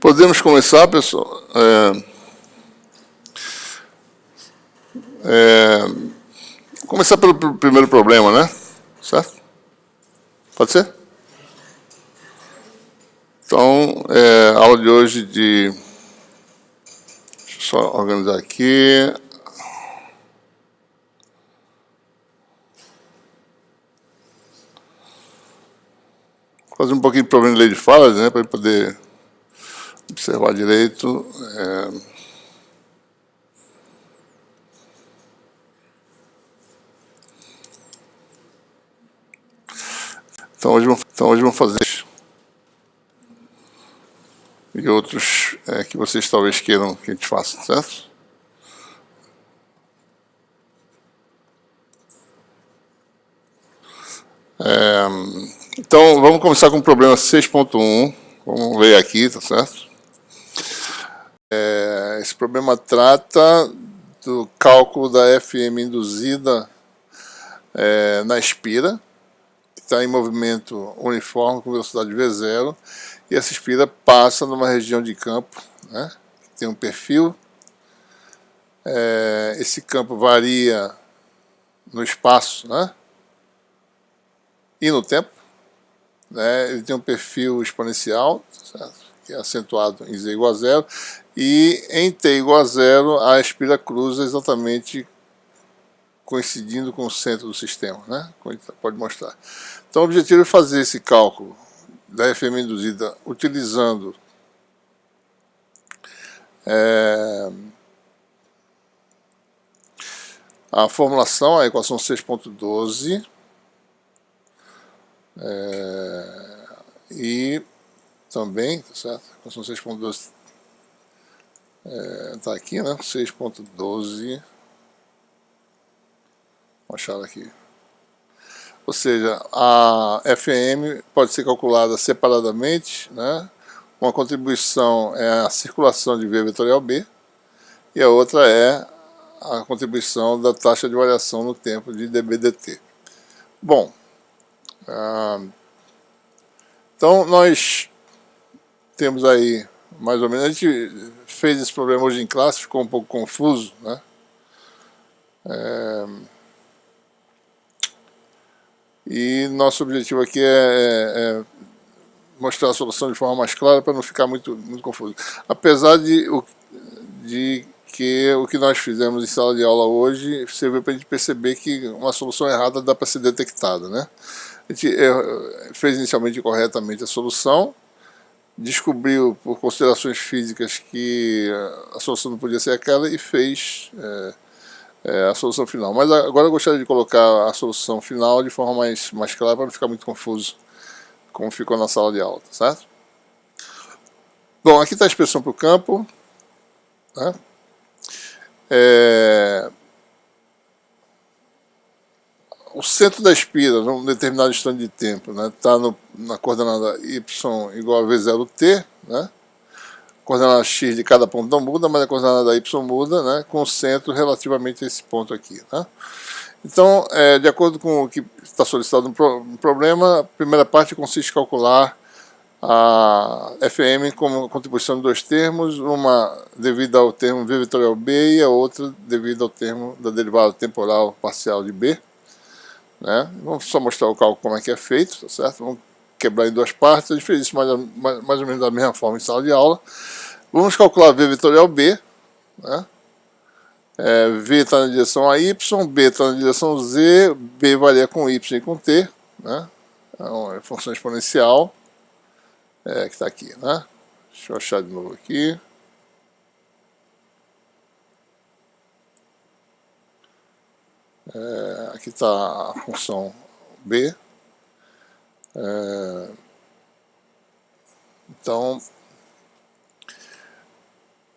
Podemos começar, pessoal? Vou começar pelo primeiro problema, né? Certo? Pode ser? Então, a aula de hoje de... Deixa eu só organizar aqui. Fazer um pouquinho de problema de lei de falas, né? Para ele poder observar direito. Então, hoje vamos fazer... E outros que vocês talvez queiram que a gente faça, certo? Então, vamos começar com o problema 6.1. Vamos ver aqui, tá certo? Esse problema trata do cálculo da FM induzida na espira, que está em movimento uniforme com velocidade V0, e essa espira passa numa região de campo, né, que tem um perfil. Esse campo varia no espaço, né, e no tempo. Ele tem um perfil exponencial, certo? Que é acentuado em z igual a 0, e em t igual a 0 a espira cruza exatamente coincidindo com o centro do sistema, né? Como a gente pode mostrar. Então o objetivo é fazer esse cálculo da FM induzida utilizando a formulação, a equação 6.12, e também, tá certo? A equação 6.12 está aqui, né? 6.12, vou achar aqui. Ou seja, a FM pode ser calculada separadamente, né? Uma contribuição é a circulação de V vetorial B e a outra é a contribuição da taxa de variação no tempo de dB/dt. Bom, então nós temos aí mais ou menos, a gente fez esse problema hoje em classe, ficou um pouco confuso, né? E nosso objetivo aqui é mostrar a solução de forma mais clara para não ficar muito confuso. Apesar de que o que nós fizemos em sala de aula hoje serviu para a gente perceber que uma solução errada dá para ser detectada, né? A gente fez inicialmente corretamente a solução, descobriu por considerações físicas que a solução não podia ser aquela e fez a solução final. Mas agora eu gostaria de colocar a solução final de forma mais clara para não ficar muito confuso, como ficou na sala de aula, tá certo? Bom, aqui está a expressão para o campo, né? O centro da espira, num determinado instante de tempo, está na coordenada y igual a v0t, né? A coordenada x de cada ponto não muda, mas a coordenada y muda, né? Com o centro relativamente a esse ponto aqui, né? Então, de acordo com o que está solicitado no problema, a primeira parte consiste em calcular a FM como contribuição de dois termos, uma devida ao termo V vetorial B e a outra devida ao termo da derivada temporal parcial de B. Né? Vamos só mostrar o cálculo como é que é feito, tá certo? Vamos quebrar em duas partes. A gente fez isso mais ou menos da mesma forma em sala de aula. Vamos calcular V vetorial B, né? V está na direção a Y, B está na direção Z, B varia com Y e com T, né? É uma função exponencial que está aqui, né? Deixa eu achar de novo aqui. Aqui está a função B. Então,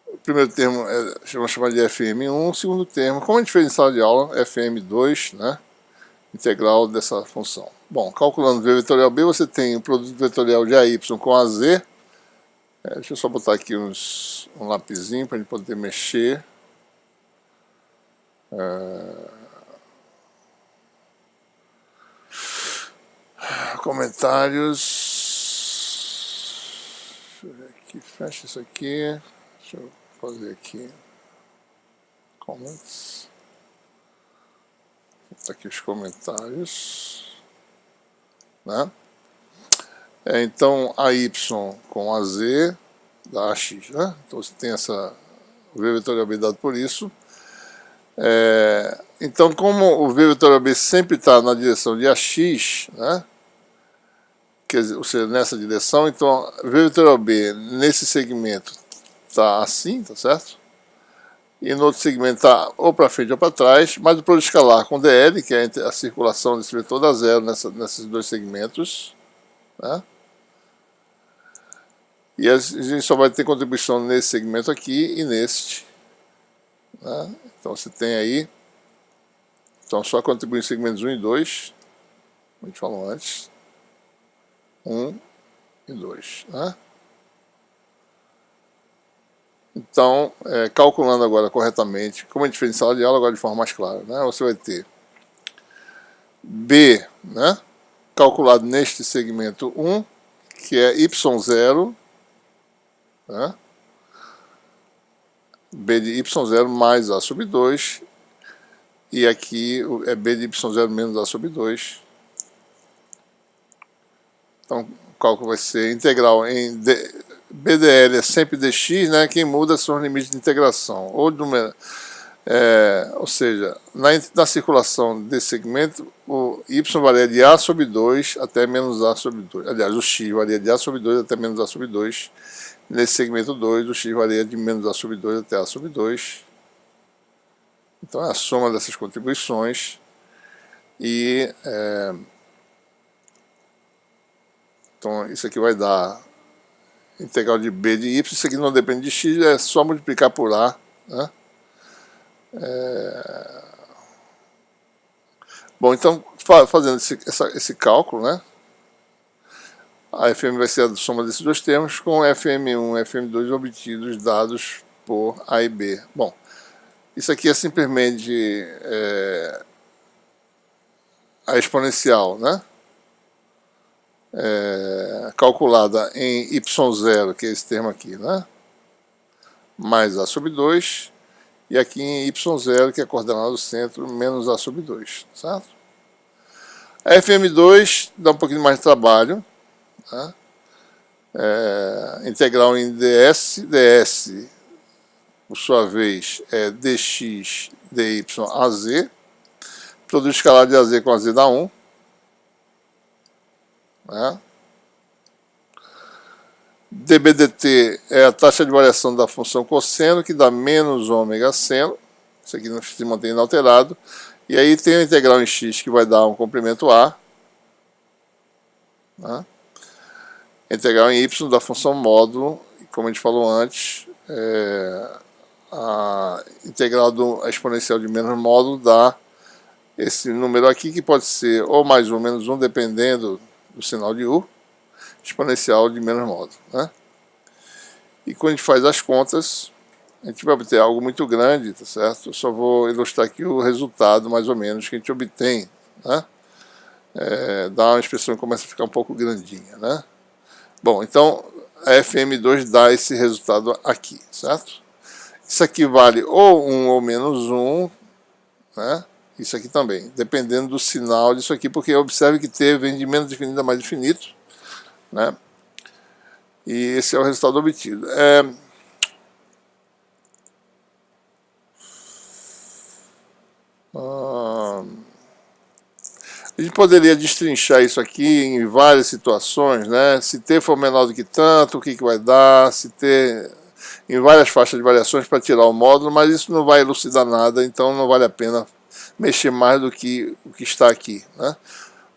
o primeiro termo vamos chamar de FM1, o segundo termo, como a gente fez em sala de aula, FM2, né? Integral dessa função. Bom, calculando V vetorial B, você tem o produto vetorial de AY com AZ. Deixa eu só botar aqui um lapisinho para a gente poder mexer. Comentários. Deixa eu ver aqui. aqui, fecha isso aqui. Deixa eu fazer aqui comments. Tá aqui os comentários, né? Então a y com a z dá ax, né? Então você tem essa v vetorial b dado por isso. Então, como o v vetorial b sempre está na direção de ax, né? Quer dizer, ou seja, nessa direção, então v vetorial b nesse segmento está assim, tá certo? E no outro segmento está ou para frente ou para trás, mas o produto escalar com dl, que é a circulação desse vetor, dá zero nesses dois segmentos, né? E a gente só vai ter contribuição nesse segmento aqui e neste, né? Então você tem aí, então só contribui em segmentos 1 e 2, como a gente falou antes, 1 e 2, né? Então, calculando agora corretamente, como a gente fez em sala de aula, agora de forma mais clara, né? Você vai ter B, né? Calculado neste segmento 1, que é y0, né? B de y0 mais A sobre 2, e aqui é B de y0 menos A sobre 2. Então, o cálculo vai ser integral em BDL é sempre dx, né? Quem muda são os limites de integração. Ou seja, na circulação desse segmento, o y varia de A sobre 2 até menos A sobre 2. Aliás, o x varia de A sobre 2 até menos A sobre 2. Nesse segmento 2, o x varia de menos A sobre 2 até A sobre 2. Então, é a soma dessas contribuições. E então, isso aqui vai dar integral de b de y. Isso aqui não depende de x, é só multiplicar por A, né? Bom, então, fazendo esse cálculo, né? A FM vai ser a soma desses dois termos com FM1 e FM2 obtidos dados por A e B. Bom, isso aqui é simplesmente a exponencial, né? Calculada em y0, que é esse termo aqui, né? Mais A sobre 2, e aqui em y0, que é a coordenada do centro, menos A sobre 2, certo? A FM2 dá um pouquinho mais de trabalho, né? Integral em ds, por sua vez, é dx, dy, az, produto escalar de az com az dá 1, né? dBdt é a taxa de variação da função cosseno, que dá menos ômega seno. Isso aqui não se mantém inalterado. E aí tem a integral em x, que vai dar um comprimento A, né? Integral em y da função módulo, como a gente falou antes, a integral a exponencial de menos módulo dá esse número aqui, que pode ser ou mais 1 ou menos 1, dependendo do sinal de U, exponencial de menos módulo, né? E quando a gente faz as contas, a gente vai obter algo muito grande, tá certo? Eu só vou ilustrar aqui o resultado, mais ou menos, que a gente obtém, né? Dá uma expressão que começa a ficar um pouco grandinha, né? Bom, então a FM2 dá esse resultado aqui, certo? Isso aqui vale ou 1 ou menos 1, né? Isso aqui também, dependendo do sinal disso aqui, porque observe que T vem de menos definido a mais infinito, né? E esse é o resultado obtido. A gente poderia destrinchar isso aqui em várias situações, né? Se T for menor do que tanto, o que vai dar? Se T em várias faixas de variações para tirar o módulo, mas isso não vai elucidar nada, então não vale a pena mexer mais do que o que está aqui, né?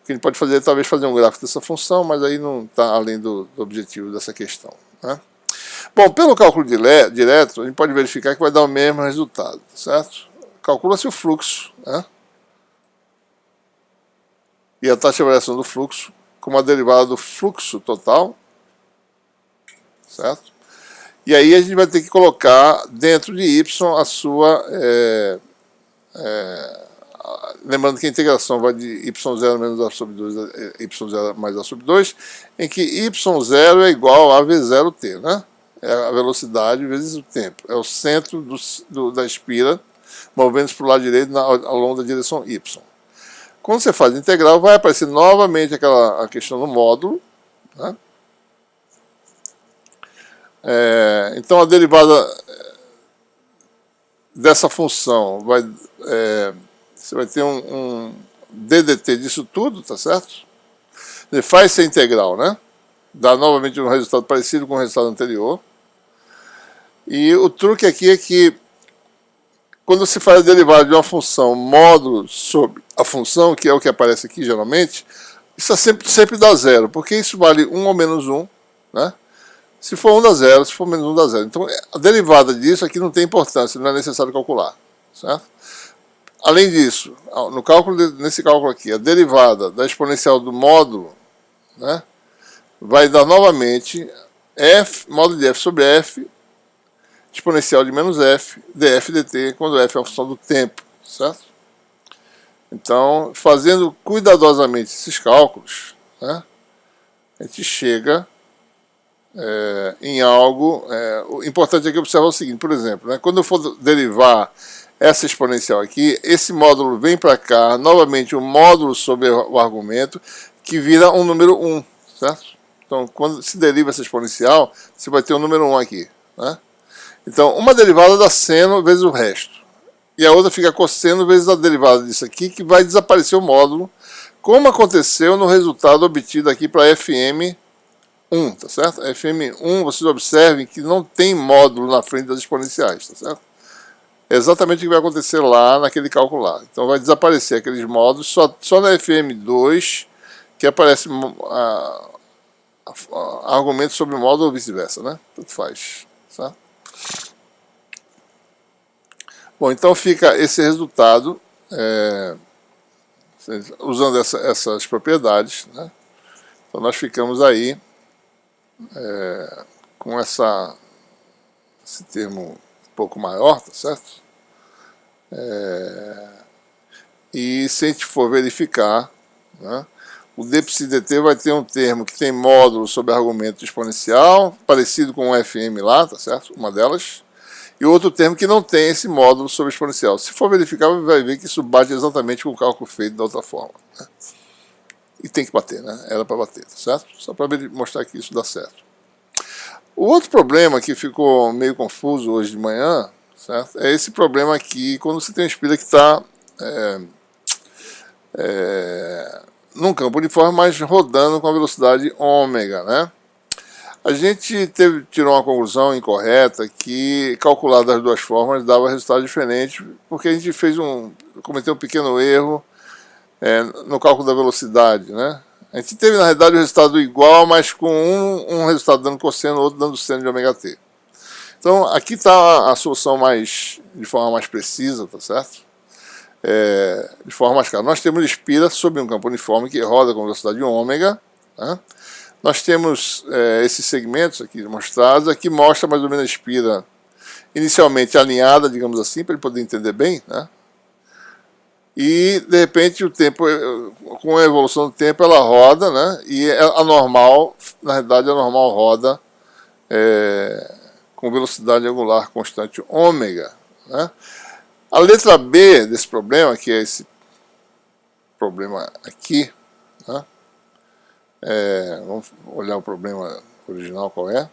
O que a gente pode fazer é talvez fazer um gráfico dessa função, mas aí não está além do objetivo dessa questão, né? Bom, pelo cálculo direto, a gente pode verificar que vai dar o mesmo resultado, certo? Calcula-se o fluxo, né? E a taxa de variação do fluxo como a derivada do fluxo total, certo? E aí a gente vai ter que colocar dentro de y a sua... lembrando que a integração vai de y0 menos A sobre 2 a y0 mais A sobre 2, em que y0 é igual a V0t, né? é a velocidade vezes o tempo. É o centro da espira movendo-se para o lado direito ao longo da direção y. Quando você faz a integral, vai aparecer novamente a questão do módulo, né? Então a derivada dessa função você vai ter um DDT disso tudo, tá certo? Ele faz essa integral, né? Dá novamente um resultado parecido com o resultado anterior. E o truque aqui é que quando se faz a derivada de uma função módulo sobre a função, que é o que aparece aqui geralmente, isso sempre dá zero, porque isso vale 1 ou menos 1, né? Se for 1 dá zero, se for menos 1 dá zero. Então a derivada disso aqui não tem importância, não é necessário calcular, certo? Além disso, nesse cálculo aqui, a derivada da exponencial do módulo, né, vai dar novamente módulo de f sobre f, exponencial de menos f, df dt, quando f é uma função do tempo, certo? Então, fazendo cuidadosamente esses cálculos, né, a gente chega em algo. O importante aqui é observar o seguinte, por exemplo, né, quando eu for derivar essa exponencial aqui, esse módulo vem para cá, novamente um módulo sobre o argumento, que vira um número 1, certo? Então, quando se deriva essa exponencial, você vai ter um número 1 aqui, né? Então, uma derivada dá seno vezes o resto. E a outra fica cosseno vezes a derivada disso aqui, que vai desaparecer o módulo, como aconteceu no resultado obtido aqui para FM1, tá certo? FM1, vocês observem que não tem módulo na frente das exponenciais, tá certo? É exatamente o que vai acontecer lá naquele cálculo lá. Então vai desaparecer aqueles módulos, só na FM2 que aparece argumento sobre módulo ou vice-versa, né? Tudo faz, certo? Bom, então fica esse resultado, usando essas propriedades, né? Então nós ficamos aí com esse termo um pouco maior, tá certo? E se a gente for verificar, né, o dψdt vai ter um termo que tem módulo sobre argumento exponencial, parecido com o FM lá, tá certo? Uma delas. E outro termo que não tem esse módulo sobre exponencial. Se for verificar, vai ver que isso bate exatamente com o cálculo feito da outra forma, né? E tem que bater, né? Era para bater, tá certo? Só para mostrar que isso dá certo. O outro problema que ficou meio confuso hoje de manhã, certo? É esse problema aqui, quando você tem uma espira que está num campo uniforme, mas rodando com a velocidade ômega, né? A gente tirou uma conclusão incorreta que calcular das duas formas dava resultado diferente, porque a gente cometeu um pequeno erro no cálculo da velocidade, né? A gente teve, na realidade, o resultado igual, mas com um resultado dando cosseno, outro dando seno de ômega t. Então, aqui está a solução de forma mais precisa, tá certo? De forma mais clara. Nós temos espira sobre um campo uniforme que roda com velocidade ômega, né? Nós temos esses segmentos aqui mostrados, aqui mostra mais ou menos a espira inicialmente alinhada, digamos assim, para ele poder entender bem, né? E, de repente, o tempo, com a evolução do tempo, ela roda, né? E a normal, na realidade, a normal roda com velocidade angular constante ômega, né? A letra B desse problema, que é esse problema aqui, né? Vamos olhar o problema original qual é.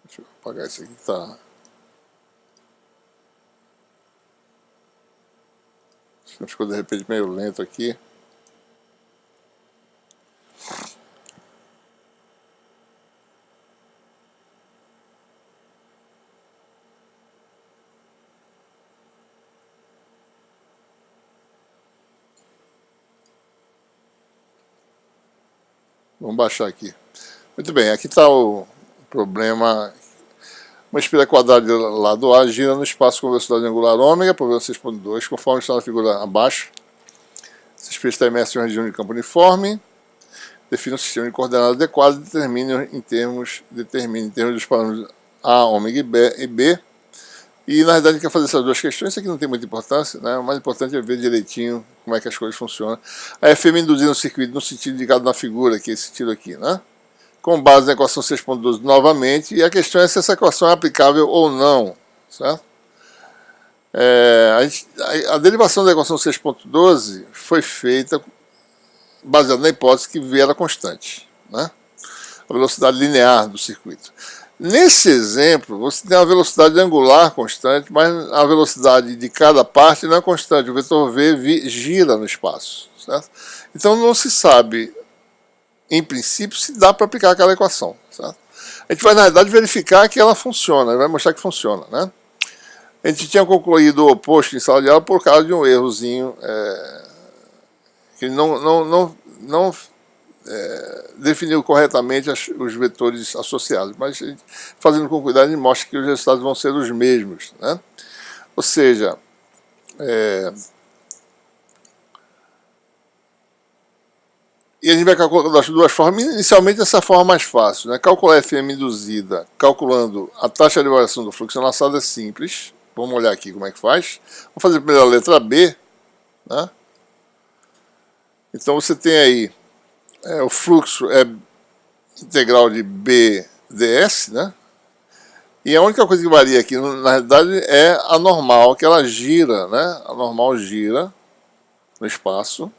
Deixa eu apagar isso aqui que está... Ficou de repente meio lento aqui. Vamos baixar aqui. Muito bem, aqui está o problema. Uma espira quadrada de lado A gira no espaço com velocidade angular ômega, problema 6.2, conforme está na figura abaixo. Essa espira está imersa em uma região de campo uniforme. Define um sistema de coordenadas adequado e determine em termos dos parâmetros A, ômega e B. E na verdade a gente quer fazer essas duas questões, isso aqui não tem muita importância, né? O mais importante é ver direitinho como é que as coisas funcionam. A FM induzir no circuito no sentido indicado na figura, que é esse sentido aqui, né? com base na equação 6.12 novamente, e a questão é se essa equação é aplicável ou não, certo? A derivação da equação 6.12 foi feita baseada na hipótese que V era constante, né? A velocidade linear do circuito. Nesse exemplo, você tem uma velocidade angular constante, mas a velocidade de cada parte não é constante. O vetor V gira no espaço, certo? Então não se sabe, em princípio, se dá para aplicar aquela equação, certo? A gente vai, na verdade, verificar que ela funciona, vai mostrar que funciona, né? A gente tinha concluído o oposto em sala de aula por causa de um errozinho que não definiu corretamente os vetores associados, mas fazendo com cuidado, a gente mostra que os resultados vão ser os mesmos, né? Ou seja, e a gente vai calcular das duas formas. Inicialmente, essa forma mais fácil, né? Calcular a FM induzida calculando a taxa de variação do fluxo lançado é simples. Vamos olhar aqui como é que faz. Vamos fazer primeiro a letra B, né? Então você tem aí o fluxo é integral de BdS, né? E a única coisa que varia aqui, na realidade, é a normal, que ela gira, né? A normal gira no espaço,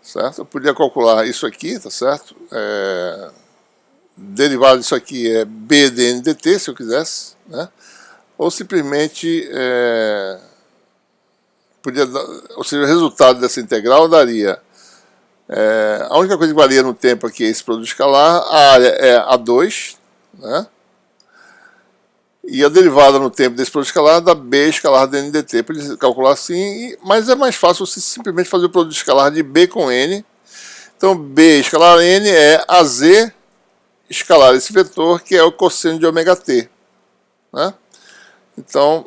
certo? Eu podia calcular isso aqui, tá certo? Derivado disso aqui é B dn dt, se eu quisesse, né? Ou simplesmente podia dar, ou seja, o resultado dessa integral daria a única coisa que varia no tempo aqui é esse produto escalar, a área é A2, né? E a derivada no tempo desse produto escalar dá B escalar dn dt, para calcular assim, mas é mais fácil você simplesmente fazer o produto escalar de B com N. Então B escalar N é AZ escalar esse vetor, que é o cosseno de ômega t, né? Então,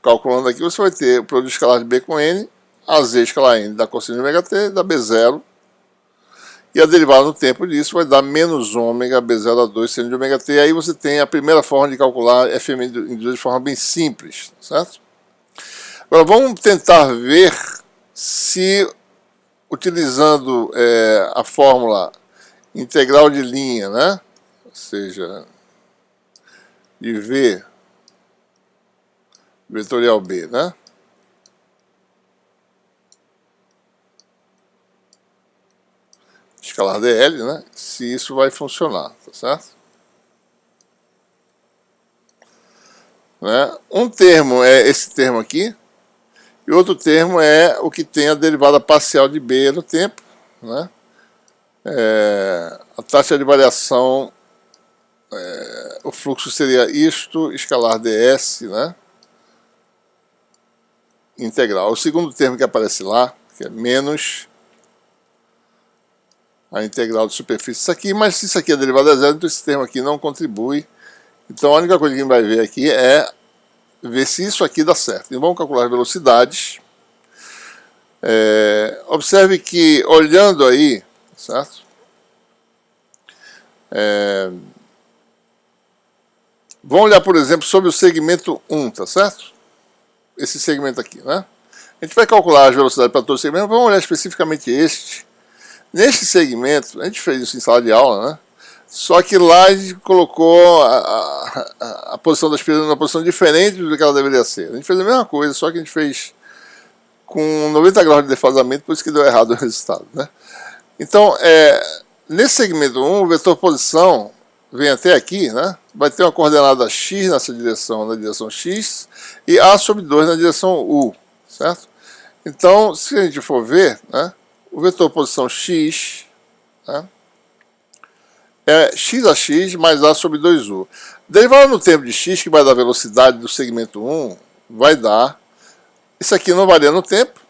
calculando aqui, você vai ter o produto escalar de B com N, AZ escalar N dá cosseno de ômega t, dá B0, e a derivada no tempo disso vai dar menos ômega B0 A2 seno de ômega t. Aí você tem a primeira forma de calcular FM induzida de forma bem simples, certo? Agora vamos tentar ver se, utilizando a fórmula integral de linha, né? Ou seja, de V vetorial B, né? Escalar dl, né? Se isso vai funcionar, tá certo? Né? Um termo é esse termo aqui, e outro termo é o que tem a derivada parcial de B no tempo, né? A taxa de variação, o fluxo seria isto, escalar ds, né? Integral. O segundo termo que aparece lá, que é menos a integral de superfície isso aqui, mas se isso aqui é derivada a zero, então esse termo aqui não contribui. Então a única coisa que a gente vai ver aqui é ver se isso aqui dá certo. Então vamos calcular velocidades. Observe que olhando aí, certo? Vamos olhar, por exemplo, sobre o segmento 1, tá certo? Esse segmento aqui, né? A gente vai calcular as velocidades para todo o segmento, vamos olhar especificamente este. Neste segmento, a gente fez isso em sala de aula, né? Só que lá a gente colocou a posição da aspirina numa posição diferente do que ela deveria ser. A gente fez a mesma coisa, só que a gente fez com 90 graus de defasamento, por isso que deu errado o resultado, né? Então, nesse segmento 1, o vetor posição vem até aqui, né? Vai ter uma coordenada x nessa direção, na direção x, e a sobre 2 na direção u, certo? Então, se a gente for ver, né, o vetor posição x, né, é x a x mais a sobre 2u. Derivado no tempo de x, que vai dar a velocidade do segmento 1, vai dar, isso aqui não varia no tempo,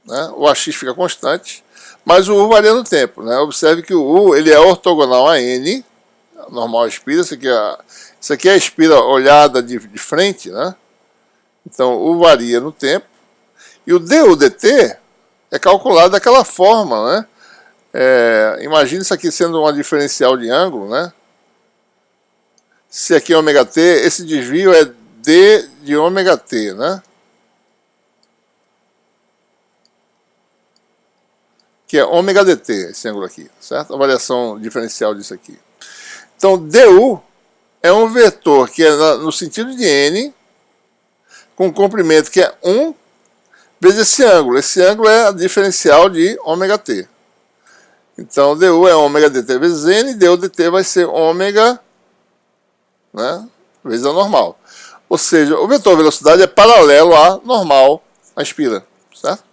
né, o ax fica constante, mas o u varia no tempo, né? Observe que o u ele é ortogonal a n, normal espira, isso aqui é a espira olhada de frente, né? Então o varia no tempo, e o du dt é calculado daquela forma, né? Imagine isso aqui sendo uma diferencial de ângulo, né? Se aqui é ômega t, esse desvio é d de ômega t, né? que é ômega dt, esse ângulo aqui, certo? A variação diferencial disso aqui. Então, du é um vetor que é no sentido de n, com um comprimento que é 1 vezes esse ângulo. Esse ângulo é a diferencial de ômega t. Então, du é ômega dt vezes n, du dt vai ser ômega, né, vezes a normal. Ou seja, o vetor velocidade é paralelo à normal, à espira, certo?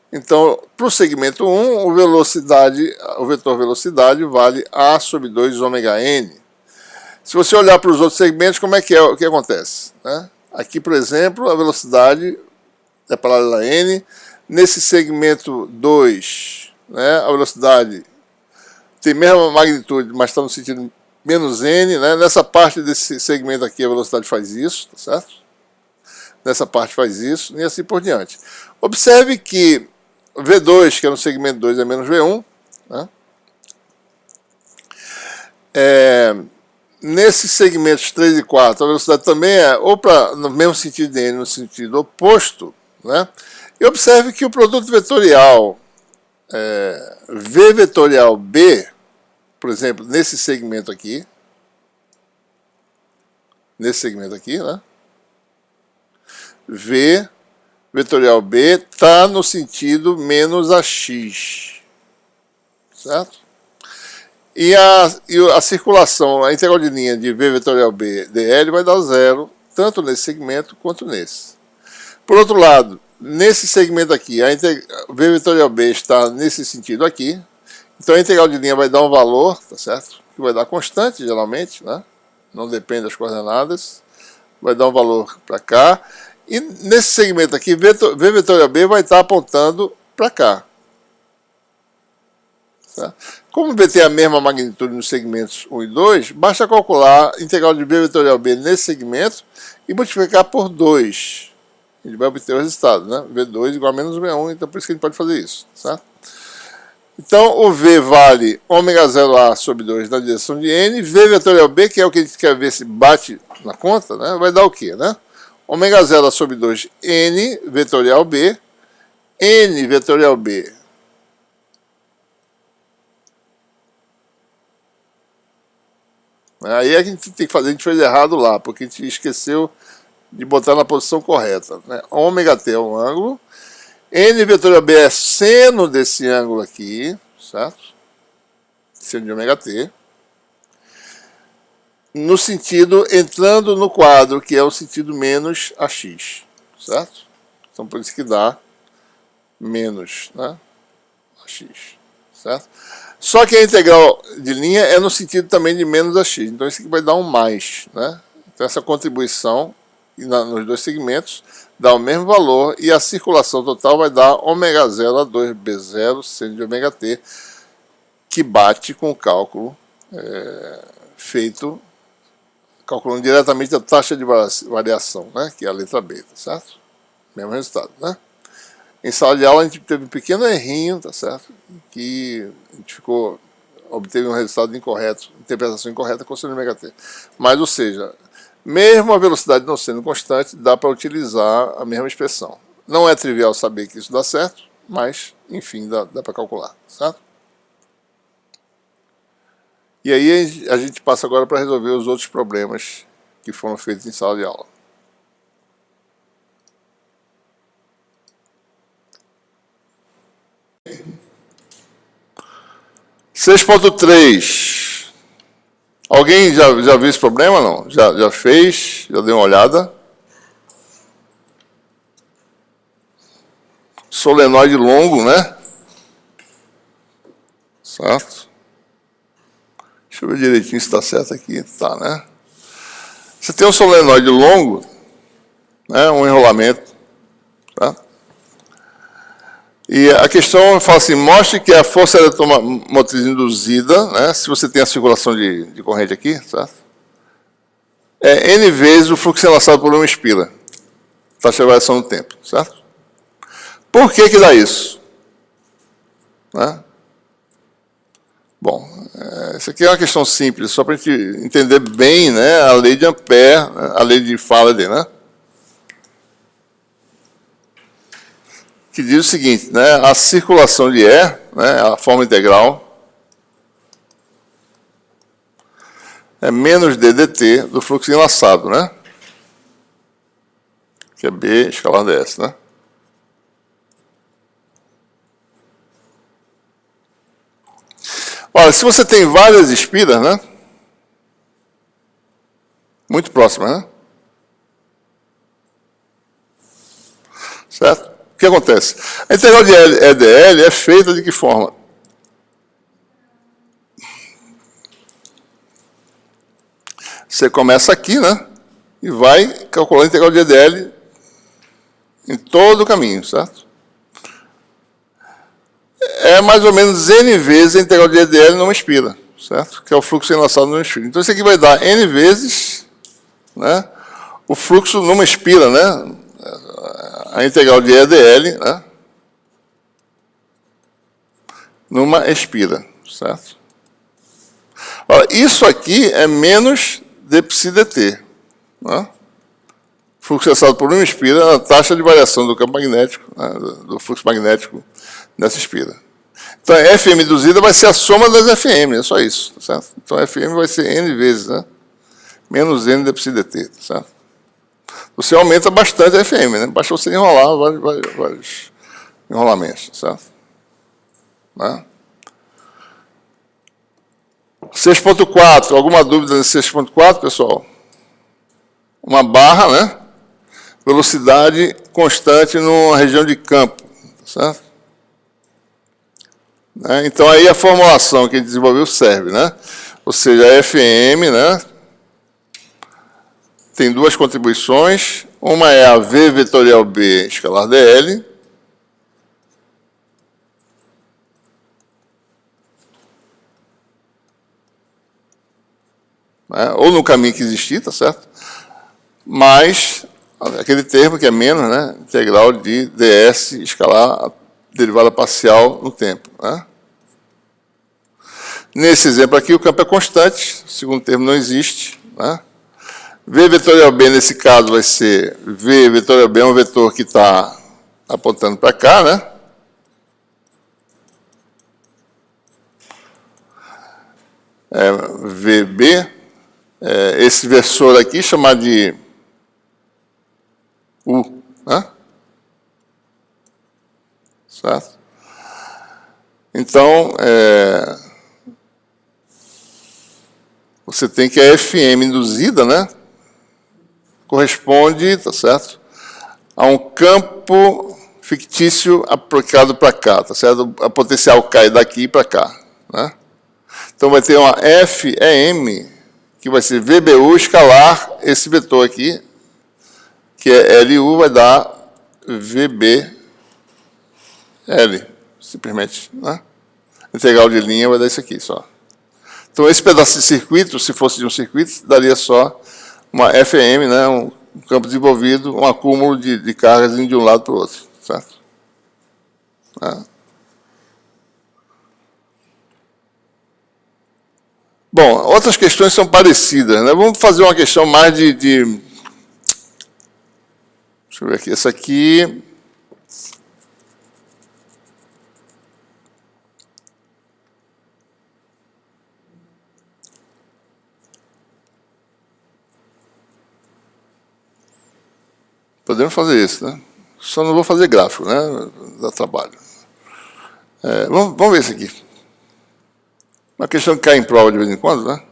Então, para o segmento 1, o vetor velocidade vale A sobre 2 ômega n. Se você olhar para os outros segmentos, como é que o que acontece? Né? Aqui, por exemplo, a velocidade é paralela a n. Nesse segmento 2, né, a velocidade tem a mesma magnitude, mas está no sentido menos n. Né? Nessa parte desse segmento aqui, a velocidade faz isso, tá certo? Nessa parte faz isso, e assim por diante. Observe que V2, que é no segmento 2, é menos V1. Né? Nesses segmentos 3 e 4, a velocidade também é ou no mesmo sentido de n, no sentido oposto. Né? E observe que o produto vetorial V vetorial B, por exemplo, nesse segmento aqui, né? V vetorial B está no sentido menos AX, certo? E a circulação, a integral de linha de V vetorial B dl vai dar zero, tanto nesse segmento quanto nesse. Por outro lado, nesse segmento aqui, V vetorial B está nesse sentido aqui, então a integral de linha vai dar um valor, tá certo? Que vai dar constante, geralmente, né? Não depende das coordenadas, vai dar um valor para cá. E nesse segmento aqui, V vetorial B vai estar apontando para cá. Certo? Como B tem a mesma magnitude nos segmentos 1 e 2, basta calcular a integral de V vetorial B nesse segmento e multiplicar por 2. A gente vai obter o resultado, né? V2 igual a menos V1, então por isso que a gente pode fazer isso. Certo? Então o V vale ômega 0A sobre 2 na direção de n, V vetorial B, que é o que a gente quer ver se bate na conta, né? Vai dar o quê, né? Ômega 0 sobre 2 n vetorial B, n vetorial B aí a gente tem que fazer, a gente fez errado lá, porque a gente esqueceu de botar na posição correta, né? Ômega t é um ângulo, n vetorial B é seno desse ângulo aqui, certo? Seno de ômega t. No sentido, entrando no quadro, que é o sentido menos AX, certo? Então, por isso que dá menos, né? AX, certo? Só que a integral de linha é no sentido também de menos AX, então isso aqui vai dar um mais, né? Então, essa contribuição nos dois segmentos dá o mesmo valor e a circulação total vai dar ômega 0 a 2B0 seno de ômega t, que bate com o cálculo feito calculando diretamente a taxa de variação, né, que é a letra B, tá certo? Mesmo resultado, né? Em sala de aula a gente teve um pequeno errinho, tá certo? Que a gente obteve um resultado incorreto, interpretação incorreta com o seno de ômega t. Mas, ou seja, mesmo a velocidade não sendo constante, dá para utilizar a mesma expressão. Não é trivial saber que isso dá certo, mas, enfim, dá para calcular, certo? E aí a gente passa agora para resolver os outros problemas que foram feitos em sala de aula. Seis ponto 3. Alguém já viu esse problema? Não? Já fez? Já deu uma olhada? Solenoide longo, né? Certo? Deixa eu ver direitinho se está certo aqui. Tá, né? Você tem um solenoide longo, né? Um enrolamento. Tá? E a questão fala assim, mostre que a força eletromotriz induzida, né? Se você tem a circulação de corrente aqui, certo? É N vezes o fluxo lançado por uma espira. Taxa de variação no tempo, certo? Por que dá isso? Né? Bom, isso aqui é uma questão simples, só para a gente entender bem, né, a lei de Ampère, a lei de Faraday, né? que diz o seguinte, né, a circulação de E, né, a forma integral, é menos d dt do fluxo enlaçado, né? Que é B escalar ds, né? Olha, se você tem várias espiras, né? Muito próximas, né? Certo? O que acontece? A integral de EDL é feita de que forma? Você começa aqui, né? E vai calcular a integral de EDL em todo o caminho, certo? É mais ou menos N vezes a integral de EDL numa espira, certo? Que é o fluxo enlaçado numa espira. Então, isso aqui vai dar N vezes, né, o fluxo numa espira, né? A integral de EDL, né? Numa espira, certo? Ora, isso aqui é menos dψ dt, né? Fluxo exercido por uma espira é a taxa de variação do campo magnético, né, do fluxo magnético nessa espira. Então, a FM induzida vai ser a soma das FM, é só isso, tá certo? Então, a FM vai ser N vezes, né? Menos N dψ dt, tá certo? Você aumenta bastante a FM, né? Basta você enrolar vários enrolamentos, tá certo? Né? 6.4, alguma dúvida nesse 6.4, pessoal? Uma barra, né? Velocidade constante numa região de campo, certo? Né? Então, aí a formulação que a gente desenvolveu serve, né? Ou seja, a FM, né? Tem duas contribuições. Uma é a V vetorial B escalar dl. Né? Ou no caminho que existir, tá certo? Mais aquele termo que é menos, né? Integral de ds escalar a derivada parcial no tempo, né? Nesse exemplo aqui, o campo é constante, o segundo termo não existe, né? V vetorial B, nesse caso, vai ser V vetorial B, é um vetor que está apontando para cá, né? VB, esse versor aqui, chamado de U, né? Certo? Então, você tem que a FM induzida, né? Corresponde, tá certo? A um campo fictício aplicado para cá, tá certo? A potencial cai daqui para cá, né? Então vai ter uma FEM, que vai ser VBU escalar esse vetor aqui, que é LU, vai dar VBL, simplesmente, né? Integral de linha vai dar isso aqui só. Então, esse pedaço de circuito, se fosse de um circuito, daria só uma FEM, né, um campo desenvolvido, um acúmulo de cargas indo de um lado para o outro, certo? Bom, outras questões são parecidas, né? Vamos fazer uma questão mais deixa eu ver aqui, essa aqui... Podemos fazer isso, né? Só não vou fazer gráfico, né? Dá trabalho. Vamos ver isso aqui. Uma questão que cai em prova de vez em quando, né?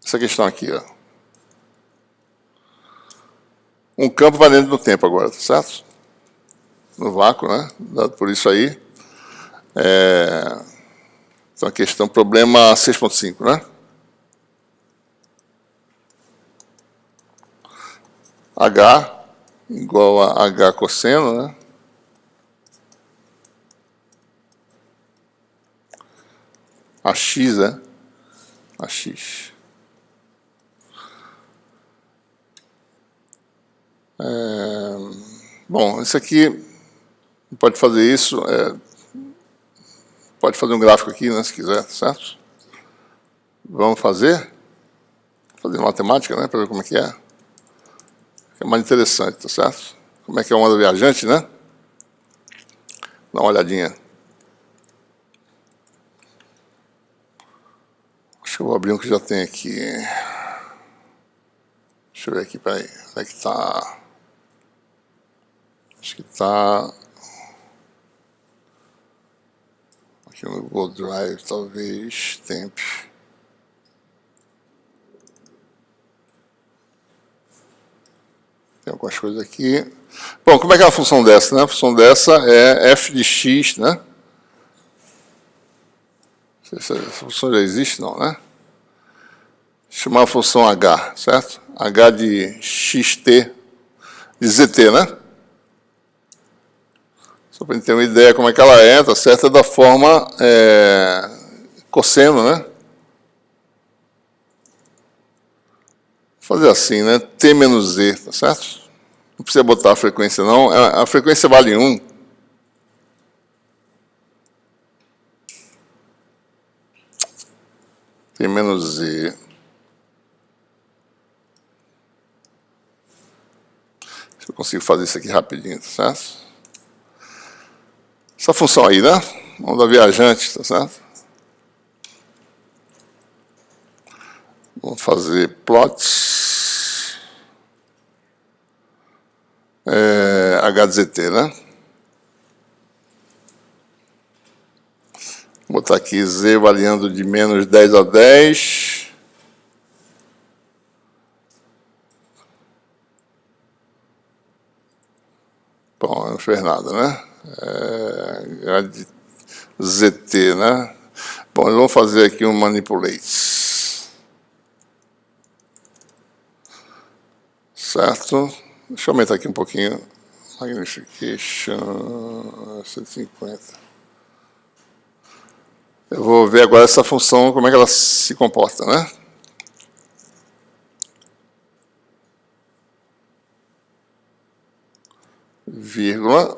Essa questão aqui, ó. Um campo valendo no tempo agora, tá certo? No vácuo, né? Dado por isso aí. Então, a questão, problema 6.5, né? H igual a H cosseno, né? AX, né? AX. Bom, isso aqui, pode fazer isso, pode fazer um gráfico aqui, né, se quiser, certo? Vamos fazer matemática, né, para ver como é que é. que é mais interessante, tá certo? Como é que é a onda viajante, né? Dá uma olhadinha. Acho que eu vou abrir um que já tem aqui. Deixa eu ver aqui, peraí. Onde é que tá? Acho que tá aqui no Google Drive, talvez. Temp. Tem algumas coisas aqui. Bom, como é que é a função dessa, né? A função dessa é f de x, né? Não sei se essa função já existe, não, né? Chamar a função h, certo? H de xt, de zt, né? Só para a gente ter uma ideia como é que ela é, tá certo? É da forma cosseno, né? Vou fazer assim, né? T menos Z, tá certo? Não precisa botar a frequência, não. A frequência vale 1. T menos Z. Se eu consigo fazer isso aqui rapidinho, tá certo? Essa função aí, né? Onda viajante, tá certo? Vamos fazer plots. HZT, né? Vou botar aqui Z variando de menos 10 a 10. Bom, não fez nada, né? ZT, né? Bom, vamos fazer aqui um manipulate. Certo? Deixa eu aumentar aqui um pouquinho. Magnification 150. Eu vou ver agora essa função, como é que ela se comporta, né? Vírgula.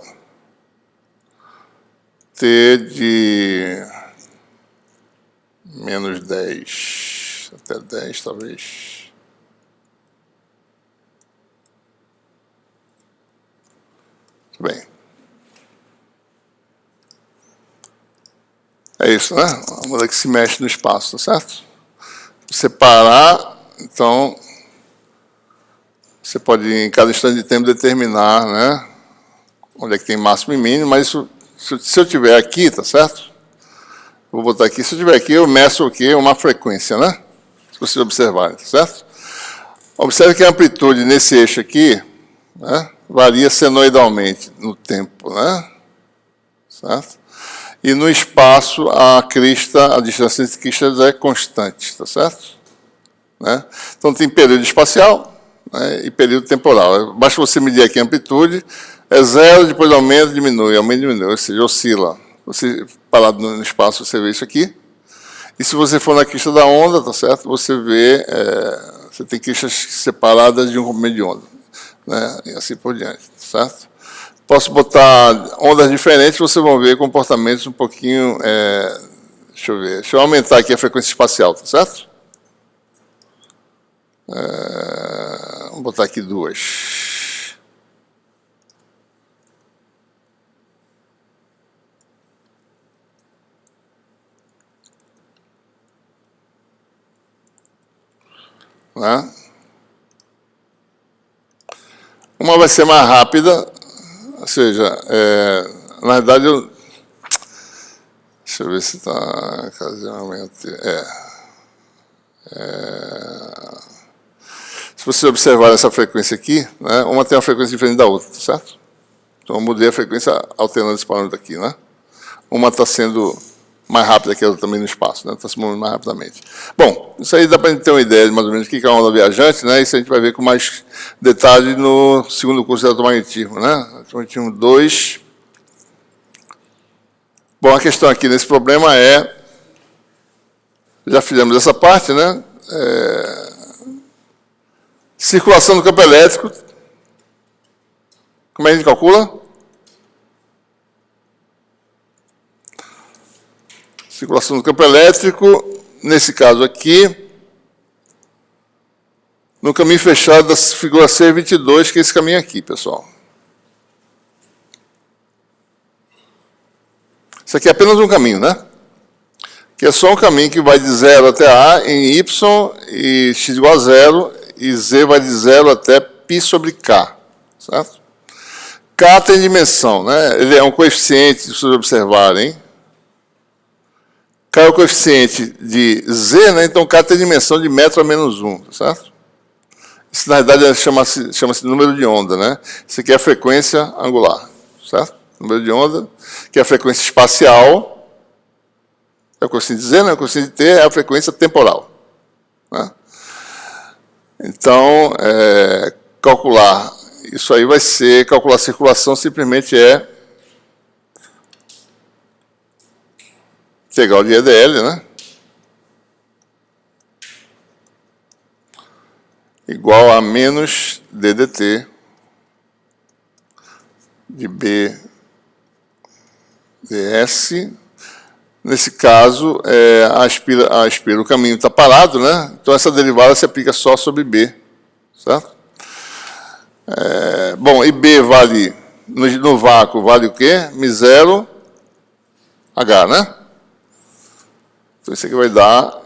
T de menos 10 até 10, talvez. Muito bem. É isso, né? Uma onda que se mexe no espaço, tá certo? Separar, então, você pode, em cada instante de tempo, determinar, né? Onde é que tem máximo e mínimo, mas isso, se eu tiver aqui, tá certo? Vou botar aqui, se eu tiver aqui, eu meço o quê? Uma frequência, né? Se vocês observarem, tá certo? Observe que a amplitude nesse eixo aqui, né, varia senoidalmente no tempo, né? Certo? E no espaço, a distância entre cristas é constante, tá certo? Né? Então tem período espacial, né, e período temporal. Basta você medir aqui a amplitude, é zero, depois aumenta, diminui, ou seja, oscila. Você parado no espaço, você vê isso aqui. E se você for na crista da onda, tá certo? Você vê, você tem cristas separadas de um comprimento de onda, né? E assim por diante, tá certo? Posso botar ondas diferentes, vocês vão ver comportamentos um pouquinho... deixa eu ver. Deixa eu aumentar aqui a frequência espacial, tá certo? Vamos botar aqui 2. Né? Uma vai ser mais rápida, ou seja, na verdade, deixa eu ver se está ocasionalmente. Se você observar essa frequência aqui, né, uma tem uma frequência diferente da outra, tá certo? Então eu mudei a frequência alternando esse parâmetro aqui, né? Uma está sendo mais rápida que a outra também no espaço, né? Está se movendo mais rapidamente. Bom, isso aí dá para a gente ter uma ideia de mais ou menos o que é uma onda viajante, né? Isso a gente vai ver com mais detalhe no segundo curso de eletromagnetismo, né? Eletromagnetismo 2. Bom, a questão aqui nesse problema já fizemos essa parte, né? Circulação do campo elétrico. Como é que a gente calcula? Circulação do campo elétrico, nesse caso aqui, no caminho fechado da figura C22, que é esse caminho aqui, pessoal. Isso aqui é apenas um caminho, né? Que é só um caminho que vai de 0 até A em Y e x igual a 0, e Z vai de 0 até π sobre K, certo? K tem dimensão, né? Ele é um coeficiente, se vocês observarem. K é o coeficiente de Z, né? Então K tem dimensão de metro a menos 1, certo? Isso, na verdade, chama-se número de onda, né? Isso aqui é a frequência angular, certo? Número de onda, que é a frequência espacial, é o coeficiente de Z, né? O coeficiente de T é a frequência temporal, né? Então, calcular isso aí vai ser, calcular a circulação simplesmente é integral de EdL, né? Igual a menos ddt de B ds. Nesse caso, o caminho está parado, né? Então essa derivada se aplica só sobre B, certo? Bom, e B vale, no vácuo, vale o quê? μ0 H, né? Então isso aqui vai dar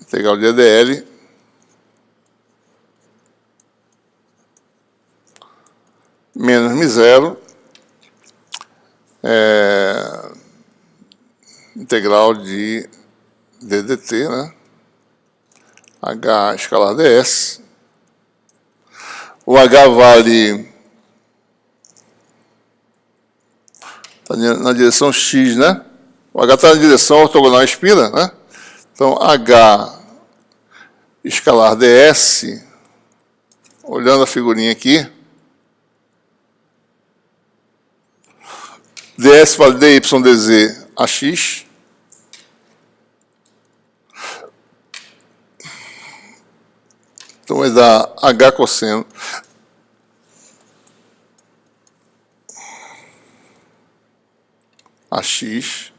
integral de EdL menos μ0 integral de ddt, né? H escalar ds. O H vale tá na direção x, né? O H está na direção ortogonal à espira, né? Então, H escalar ds, olhando a figurinha aqui, ds vale dy dz a x. Então vai dar H cosseno a x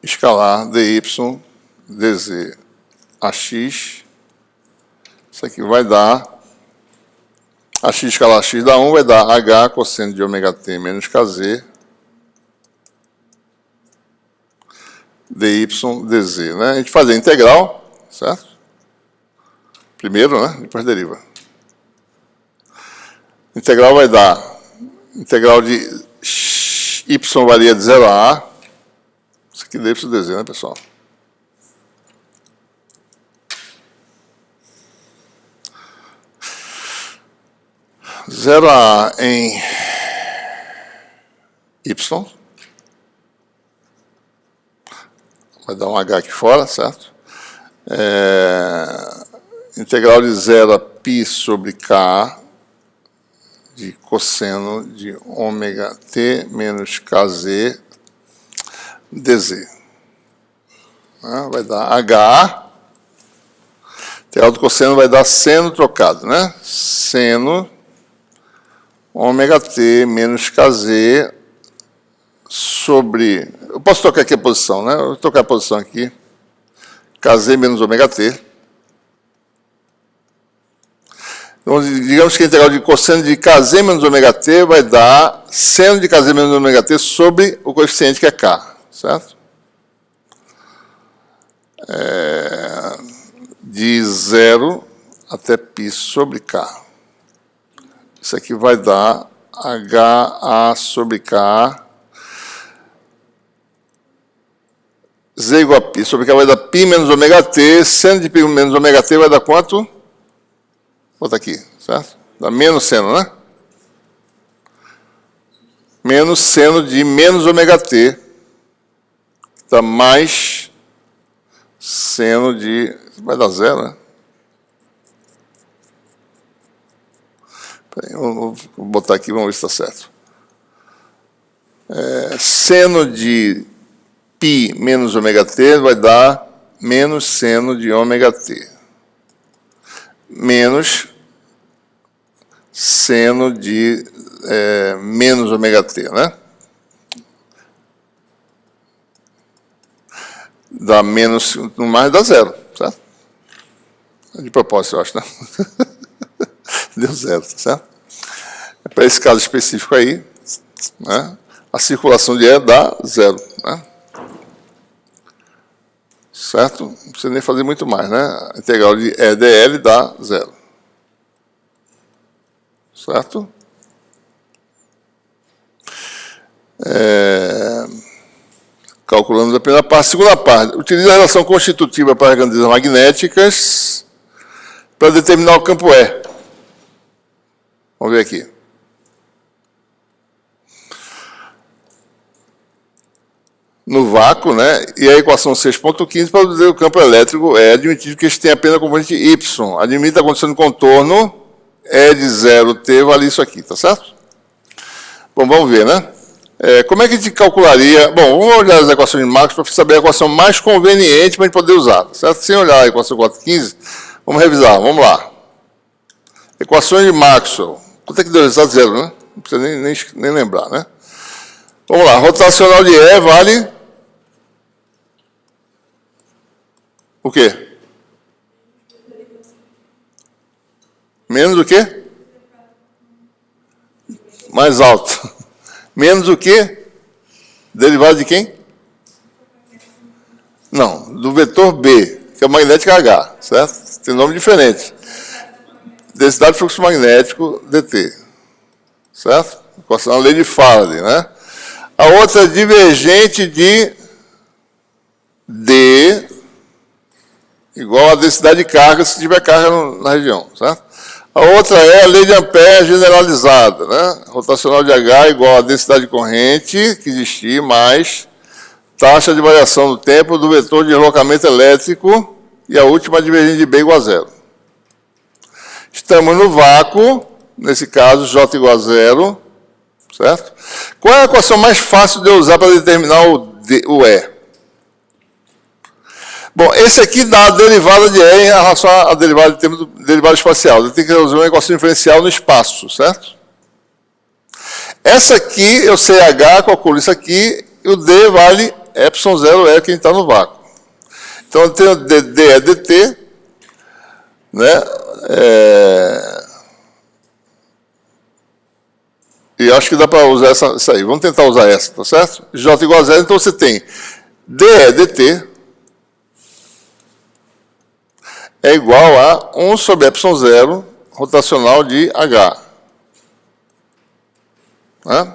escalar dy dz a x. Isso aqui vai dar a x escalar x dá 1, vai dar H cosseno de ômega t menos kz dy dz, né? A gente faz a integral, certo? Primeiro, né? Depois deriva. Integral vai dar integral de y varia de 0 a A. Isso aqui dy dz, né, pessoal? Zero a A em y. Vai dar um H aqui fora, certo? Integral de 0 a π sobre K de cosseno de ômega t menos kz dz. Vai dar H. Integral do cosseno vai dar seno trocado, né? Seno ômega t menos kz sobre... Eu posso trocar aqui a posição, né? Eu vou trocar a posição aqui. Kz menos ômega t. Então, digamos que a integral de cosseno de kz menos ômega t vai dar seno de kz menos ômega t sobre o coeficiente que é k, certo? De 0 até π sobre k. Isso aqui vai dar HA sobre K. Z igual a π. Sobre K vai dar π menos ômega t. Seno de π menos ômega t vai dar quanto? Vou botar aqui, certo? Dá menos seno, né? Menos seno de menos ômega t. Dá mais seno de... Vai dar 0, né? Vou botar aqui, vamos ver se está certo. Seno de π menos ômega t vai dar menos seno de ômega t. Menos seno de menos ômega t, né? Dá menos, no mais dá 0, certo? De propósito, eu acho, né? Deu zero, tá certo? Para esse caso específico aí, né, a circulação de E dá zero, né? Certo? Não precisa nem fazer muito mais, né? A integral de E dl dá zero. Certo? Calculamos a primeira parte. Segunda parte, utiliza a relação constitutiva para as grandezas magnéticas para determinar o campo E. Vamos ver aqui. No vácuo, né? E a equação 6.15 para dizer o campo elétrico é admitido que este tem apenas a componente Y. Admite a condição de contorno E de 0T vale isso aqui, tá certo? Bom, vamos ver, né? Como é que a gente calcularia? Bom, vamos olhar as equações de Maxwell para saber a equação mais conveniente para a gente poder usar, certo? Sem olhar a equação 4.15, vamos revisar, vamos lá. Equações de Maxwell. Quanto é que deu resultado? Zero, né? Não precisa nem lembrar, né? Vamos lá, rotacional de E vale o quê? Menos o quê? Mais alto. Menos o quê? Derivado de quem? Não, do vetor B, que é o magnético H, certo? Tem nome diferente. Densidade de fluxo magnético, dt. Certo? A lei de Faraday, né? A outra é divergente de D igual a densidade de carga, se tiver carga na região, certo? A outra é a lei de Ampère generalizada, né? Rotacional de H igual a densidade de corrente que existir, mais taxa de variação do tempo do vetor de deslocamento elétrico, e a última, a divergente de B igual a zero. Estamos no vácuo, nesse caso, J igual a zero, certo? Qual é a equação mais fácil de eu usar para determinar o E? Bom, esse aqui dá a derivada de E em relação à derivada de tempo do derivado espacial. Eu tenho que usar uma equação diferencial no espaço, certo? Essa aqui, eu sei H, calculo isso aqui, e o D vale ε0 é quem está no vácuo. Então, eu tenho D é dt, né? E acho que dá para usar essa aí. Vamos tentar usar essa, tá certo? J igual a zero, então você tem D é dt é igual a 1 sobre ε0 rotacional de H. Né?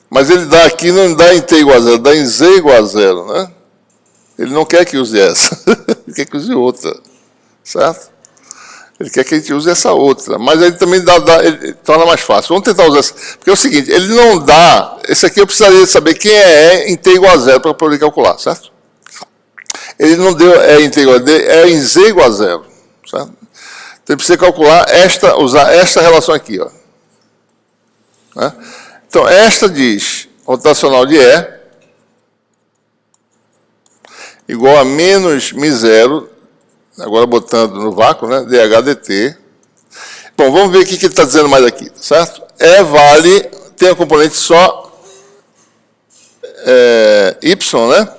Mas ele dá aqui, não dá em T igual a zero, dá em Z igual a zero, né? Ele não quer que use essa, ele quer que use outra, certo? Ele quer que a gente use essa outra, mas ele também ele torna mais fácil. Vamos tentar usar essa, porque é o seguinte, ele não dá, esse aqui eu precisaria saber quem é E em T igual a zero para poder calcular, certo? Ele não deu E em T igual a D, é em Z igual a zero, certo? Então, ele precisa calcular usar esta relação aqui, ó. Né? Então, esta diz rotacional de E igual a menos μ0, agora botando no vácuo, né? dH dt. Bom, vamos ver o que ele está dizendo mais aqui, certo? E vale, tem a componente só Y, né?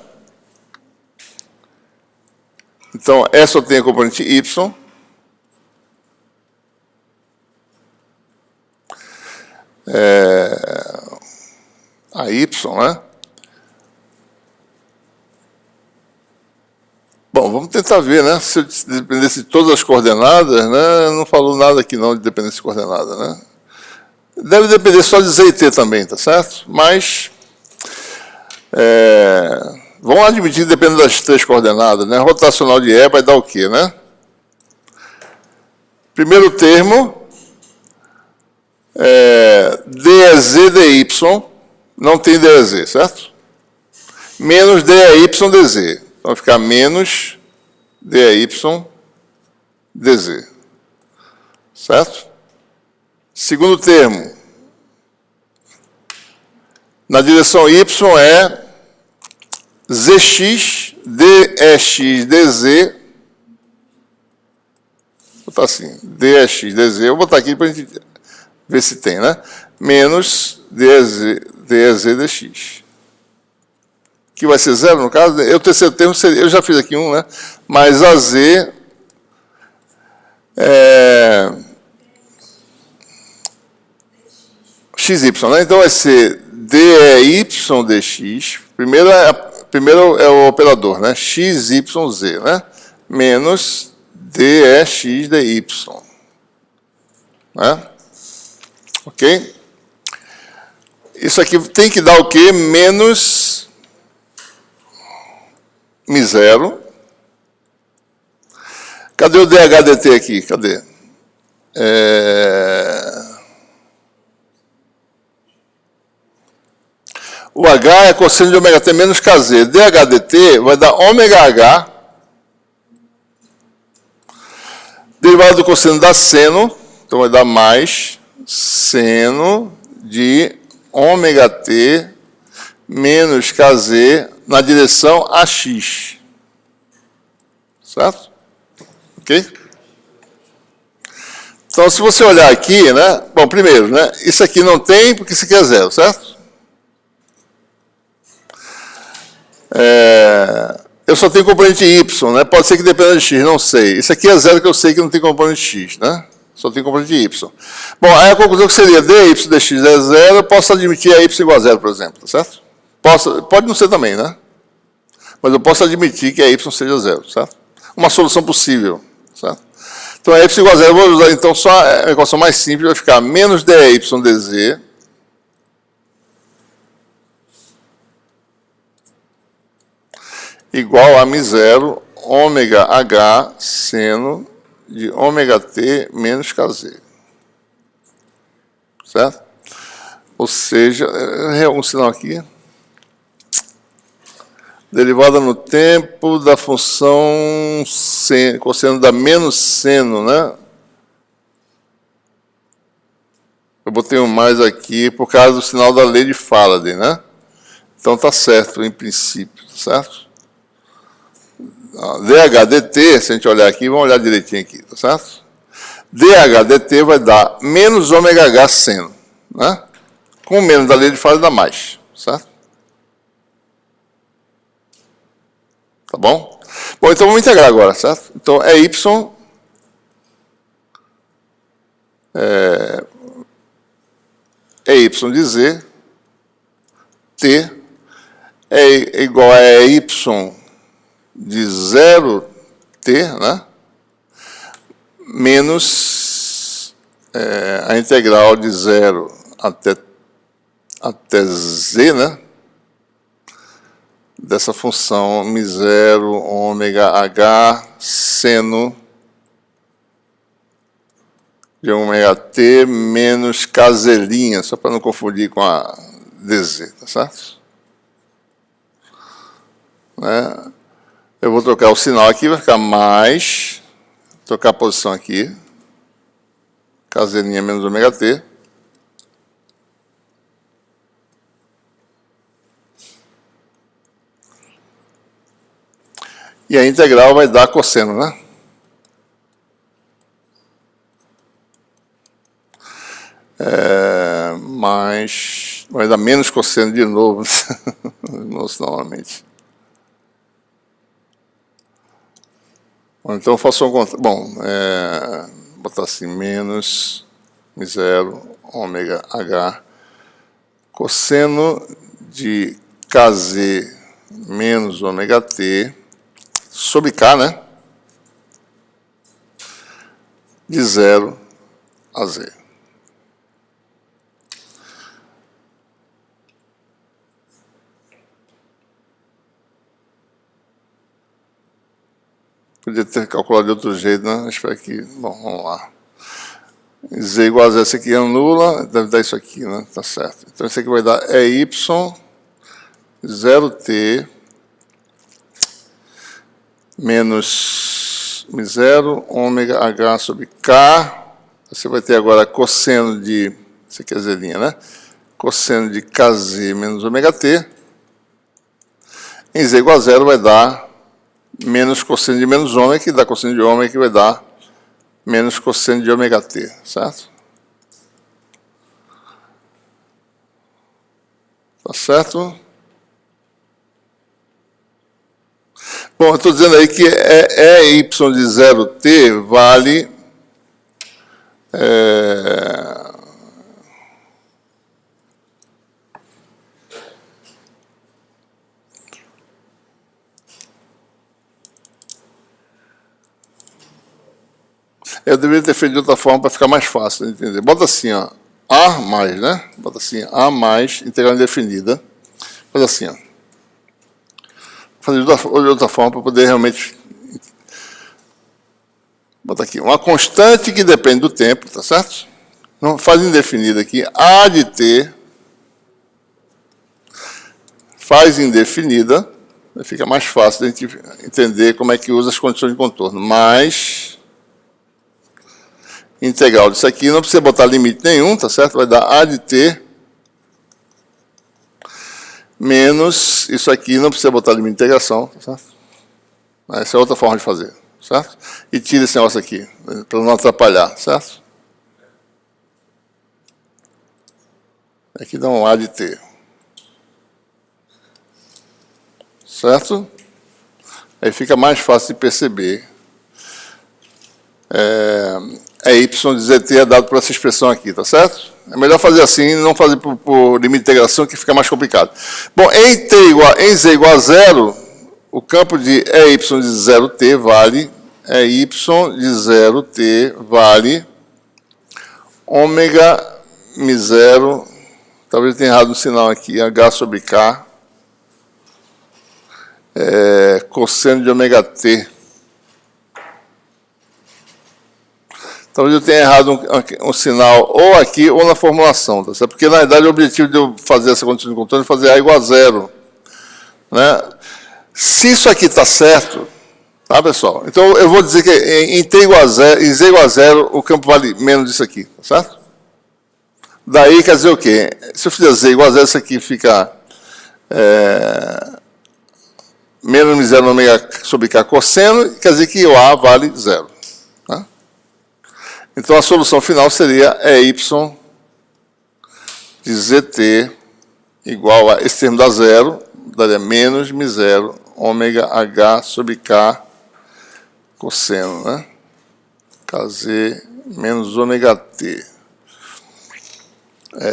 Então, E só tem a componente Y. A Y, né? Bom, vamos tentar ver, né? Se dependesse de todas as coordenadas, né? Não falou nada aqui não de dependência de coordenada, né? Deve depender só de Z e T também, tá certo? Mas vamos admitir que depende das três coordenadas, né? Rotacional de E vai dar o quê, né? Primeiro termo, dz dy, não tem dz, certo? Menos dy dz. Então vai ficar menos dy dz. Certo? Segundo termo, na direção y é zx dex dz. Vou botar assim, dex dz. Eu vou botar aqui para a gente ver se tem, né? Menos dz dx. que vai ser zero no caso, o terceiro termo seria, eu já fiz aqui um, né? Mais AZ XY, né? Então vai ser DEY dx, primeiro é o operador, né? XYZ, né? Menos DEX dy. Né? Ok? Isso aqui tem que dar o quê? Menos μ0. Cadê o DHDT aqui? Cadê? O H é cosseno de ômega t menos Kz. DHDT vai dar ômega H, derivado do cosseno da seno, então vai dar mais seno de ômega t menos Kz na direção AX. Certo? Ok? Então, se você olhar aqui, né? Bom, primeiro, né? Isso aqui não tem, porque isso aqui é zero, certo? Eu só tenho componente y, né? Pode ser que dependa de x, não sei. Isso aqui é zero, que eu sei que não tem componente x, né? Só tem componente y. Bom, aí a conclusão que seria dy dx é zero, eu posso admitir a y igual a zero, por exemplo, tá certo? Pode não ser também, né? Mas eu posso admitir que a y seja zero, certo? Uma solução possível, certo? Então, a y igual a zero, eu vou usar então só a equação mais simples, vai ficar menos dy dz igual a μ0 ômega h seno de ômega t menos Kz. Certo? Ou seja, um sinal aqui. Derivada no tempo da função cosseno da menos seno, né? Eu botei um mais aqui por causa do sinal da lei de Faraday, né? Então tá certo, em princípio, certo? DHDT, se a gente olhar aqui, vamos olhar direitinho aqui, tá certo? DHDT vai dar menos ômega H seno, né? Com menos da lei de Faraday dá mais, certo? Tá bom? Bom, então vamos integrar agora, certo? Então é y y de z, t é igual a y de 0t, né? Menos a integral de 0 até z, né? Dessa função μ0 ômega h seno de ômega t menos Kz, só para não confundir com a dz, tá certo? Né? Eu vou trocar o sinal aqui, vai ficar mais, trocar a posição aqui, Kz menos ômega t. E a integral vai dar cosseno, né? Mas vai dar menos cosseno de novo. Novamente. Então, faço um contra. Bom, botar assim, menos μ0 ômega h cosseno de Kz menos ômega t sobre K, né? De 0 a z. Podia ter calculado de outro jeito, né? Espero que... Bom, vamos lá. Z igual a z, esse aqui anula, deve dar isso aqui, né? Tá certo. Então, isso aqui vai dar y 0t menos μ0 ômega h sobre k. Você vai ter agora cosseno de... Isso aqui é z', né? Cosseno de Kz menos ômega t. Em z igual a 0 vai dar menos cosseno de menos ômega, que dá cosseno de ômega, que vai dar menos cosseno de ômega t, certo? Tá certo? Bom, eu estou dizendo aí que y de 0t vale eu deveria ter feito de outra forma para ficar mais fácil de entender. Bota assim, ó, A mais, né? Bota assim, A mais, integral indefinida. Faz assim, ó. Fazer de outra forma para poder realmente... Bota aqui, uma constante que depende do tempo, tá certo? Não faz indefinida aqui, A de t faz indefinida, fica mais fácil de a gente entender como é que usa as condições de contorno. Mais integral disso aqui, não precisa botar limite nenhum, tá certo? Vai dar A de t menos isso aqui, não precisa botar limite de integração, tá certo? Essa é outra forma de fazer, certo? E tira esse negócio aqui, para não atrapalhar, certo? Aqui dá um A de t. Certo? Aí fica mais fácil de perceber. Y de zt é dado por essa expressão aqui, tá certo? É melhor fazer assim, não fazer por limite de integração, que fica mais complicado. Bom, em z igual a zero, o campo de y de 0t vale, y de 0t vale ômega mi0, talvez eu tenha errado no sinal aqui, h sobre k, cosseno de ômega t. Talvez eu tenha errado um sinal ou aqui ou na formulação, tá certo? Porque, na verdade, o objetivo de eu fazer essa condição de contorno é fazer A igual a zero. Né? Se isso aqui está certo, tá, pessoal? Então, eu vou dizer que em t igual a zero, em z igual a zero, o campo vale menos disso aqui, tá certo? Daí, quer dizer o quê? Se eu fizer z igual a zero, isso aqui fica... menos mi0 no ômega sobre k cosseno, quer dizer que o A vale zero. Tá? Então, a solução final seria y de zt igual a, esse termo dá zero, daria menos mi0 ômega h sobre k cosseno, né? kz menos ômega t. Deixa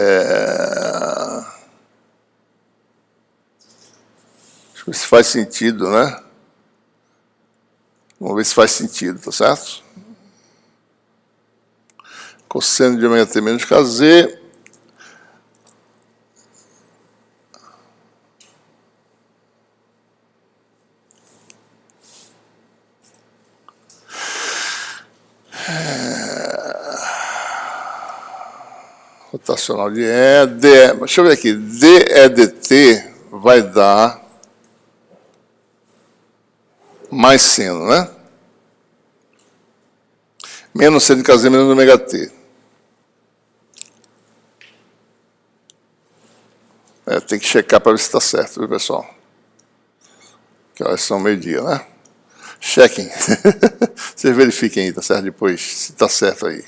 eu ver se faz sentido, né? Vamos ver se faz sentido, tá certo? Cosseno de ômega t menos kz. Rotacional de E, deixa eu ver aqui, dE dt vai dar mais seno, né? Menos seno de kz menos ômega t. Tem que checar para ver se está certo, viu, pessoal? Que horas são meio-dia, né? Chequem. Vocês verifiquem aí, tá certo? Depois, se está certo aí.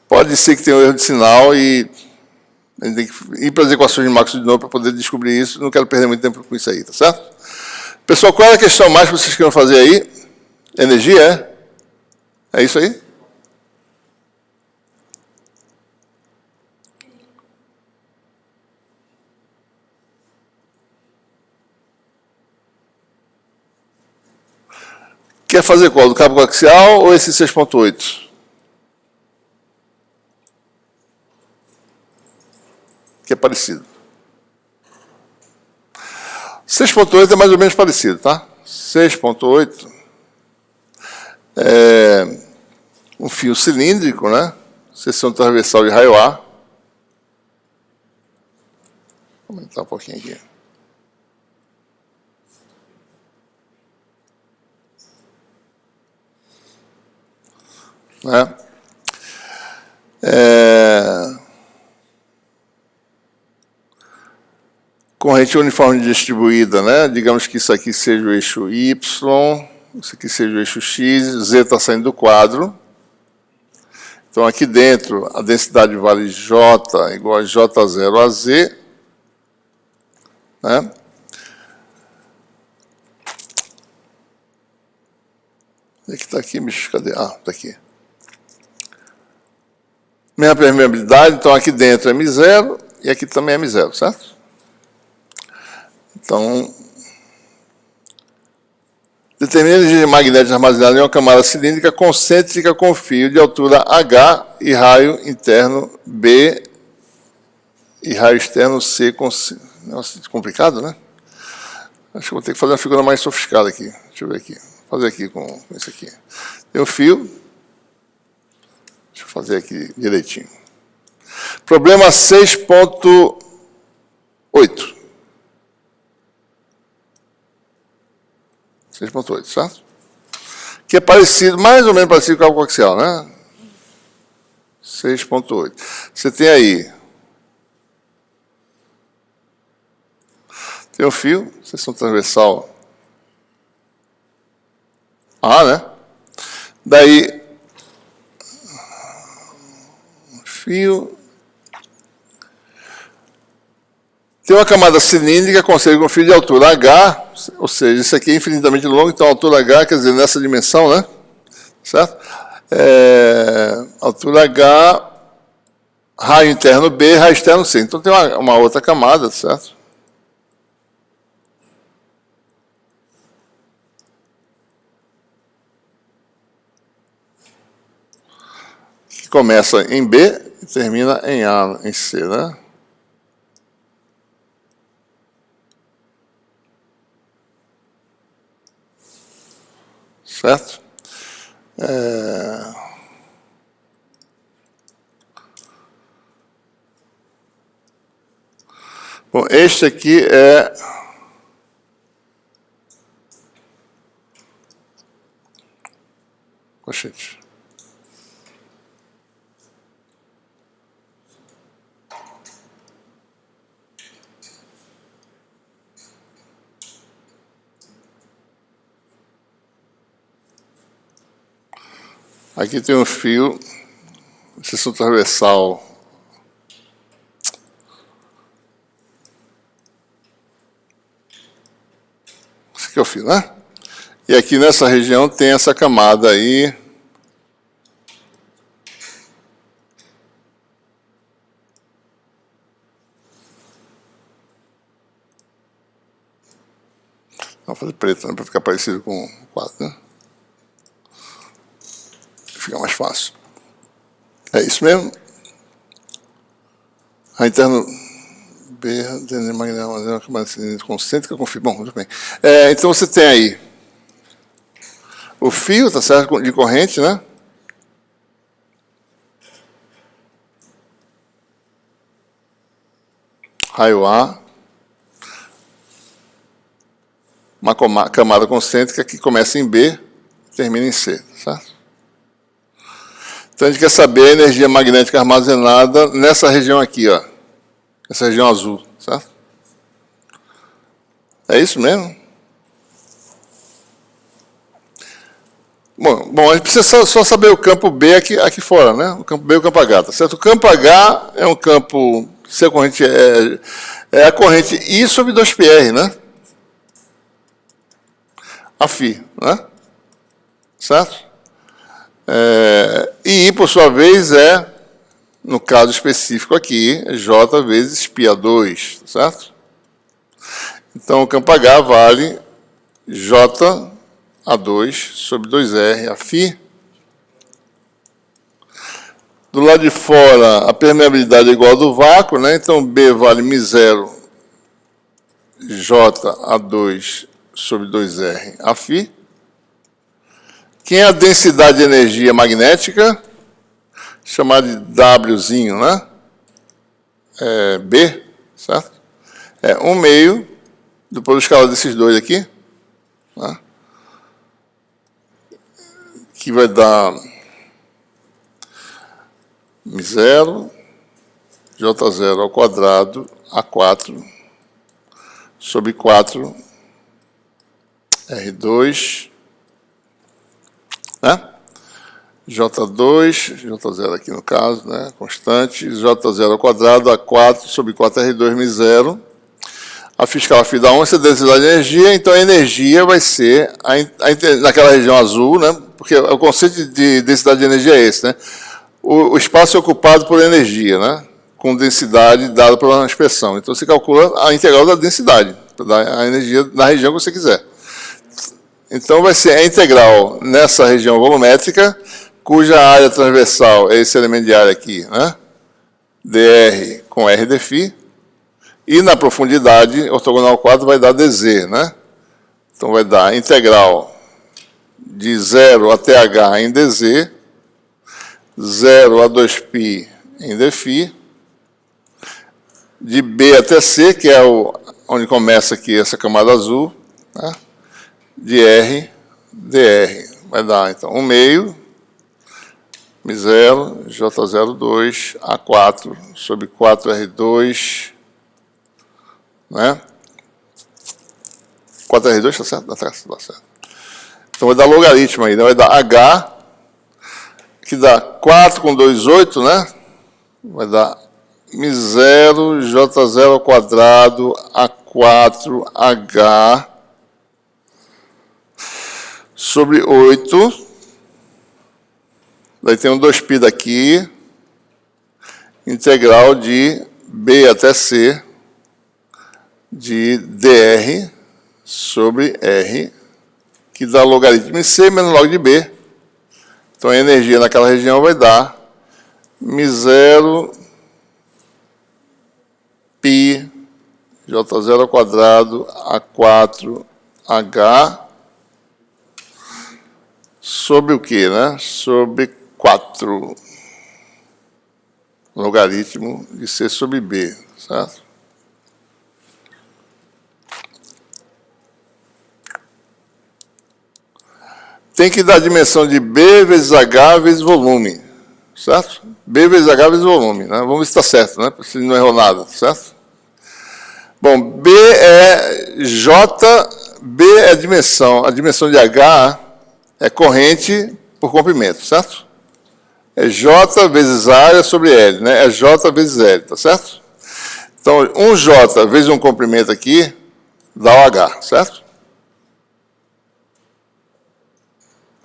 Pode ser que tenha um erro de sinal e a gente tem que ir para as equações de Maxwell de novo para poder descobrir isso. Não quero perder muito tempo com isso aí, tá certo? Pessoal, qual é a questão mais que vocês querem fazer aí? Energia, é? É isso aí? Quer fazer qual? Do cabo coaxial ou esse 6.8? Que é parecido. 6.8 é mais ou menos parecido, tá? 6.8 é um fio cilíndrico, né? Seção transversal de raio A. Vou aumentar um pouquinho aqui. Né? Corrente uniforme distribuída, né? Digamos que isso aqui seja o eixo Y, isso aqui seja o eixo X, Z está saindo do quadro. Então, aqui dentro, a densidade vale J igual a J0 a Z. Né? Onde é que está aqui, bicho? Cadê? Ah, está aqui. Mesma permeabilidade, então aqui dentro é M0 e aqui também é M0, certo? Então, determina a energia magnética armazenada em uma camada cilíndrica concêntrica com fio de altura H e raio interno B e raio externo C. Nossa, complicado, né? Acho que vou ter que fazer uma figura mais sofisticada aqui. Deixa eu ver aqui. Vou fazer aqui com isso aqui. Tem um fio. Deixa eu fazer aqui direitinho. Problema 6.8. Certo? Que é parecido, mais ou menos parecido com o cálculo axial, né? 6.8. Você tem aí. Tem um fio, seção transversal A, né? Daí, fio. Tem uma camada cilíndrica com fio de altura H, ou seja, isso aqui é infinitamente longo, então a altura H, quer dizer, nessa dimensão, né? Certo? Altura H, raio interno B, raio externo C. Então tem uma outra camada, certo? Que começa em B e termina em A, em C, né? Certo? Bom, este aqui é... Oxente. Aqui tem um fio, seção transversal. Esse aqui é o fio, né? E aqui nessa região tem essa camada aí. Vou fazer preto, né? Para ficar parecido com o quadro, né? Fica mais fácil. É isso mesmo. A interno B, concêntrica com fio. Bom, muito bem. Então você tem aí o fio, tá certo? De corrente, né? Raio A. Uma camada concêntrica que começa em B e termina em C, certo? Então a gente quer saber a energia magnética armazenada nessa região aqui, ó. Essa região azul, certo? É isso mesmo? Bom, a gente precisa só saber o campo B aqui fora, né? O campo B e o campo H, tá certo? O campo H é um campo, se a corrente é a corrente I sobre 2πr, né? A φ, né? Certo? E I, por sua vez, no caso específico aqui, J vezes πa2, certo? Então, o campo H vale J A2 sobre 2R, a φ. Do lado de fora, a permeabilidade é igual ao do vácuo, né? Então, B vale μ0 J A2 sobre 2R, a φ. Quem é a densidade de energia magnética? Chamada de Wzinho, né? B, certo? É 1/2 do produto escalar desses dois aqui, né? Que vai dar μ0 J0 ao quadrado A4 sobre 4 R2, né? J2, J0 aqui no caso, né? Constante, J0 ao quadrado, A4 sobre 4R2 μ0. A fiscal φ dá 1, essa é a densidade de energia, então a energia vai ser, naquela região azul, né? Porque porque o conceito de densidade de energia é esse, né? O espaço é ocupado por energia, né? Com densidade dada por uma expressão. Então você calcula a integral da densidade, a energia na região que você quiser. Então vai ser a integral nessa região volumétrica, cuja área transversal é esse elemento de área aqui, né? dr com r dφ, e na profundidade ortogonal ao quadro vai dar dz, né? Então vai dar integral de 0 até h em dz, 0 a 2π em dφ, de B até C, que é onde começa aqui essa camada azul, né? De R, dr. Vai dar, então, 1 meio, μ0, J02, A4, sobre 4R2, né? 4R2, tá certo? Tá certo. Então vai dar logaritmo aí, né? Vai dar H, que dá 4 com 2, 8, né? Vai dar μ0, J0 ao quadrado, A4H, sobre 8. Daí tem um 2π daqui, integral de B até C, de dr sobre R, que dá logaritmo de C menos log de B. Então a energia naquela região vai dar μ0 π J0 ao quadrado A4H sobre o quê, né? Sobre 4. Logaritmo de C sobre B, certo? Tem que dar a dimensão de B vezes H vezes volume, certo? B vezes H vezes volume, né? Vamos ver se está certo, né? Se não errou nada, certo? Bom, B é J, B é a dimensão de H é corrente por comprimento, certo? É J vezes área sobre L, né? É J vezes L, tá certo? Então, um J vezes um comprimento aqui dá o H, certo?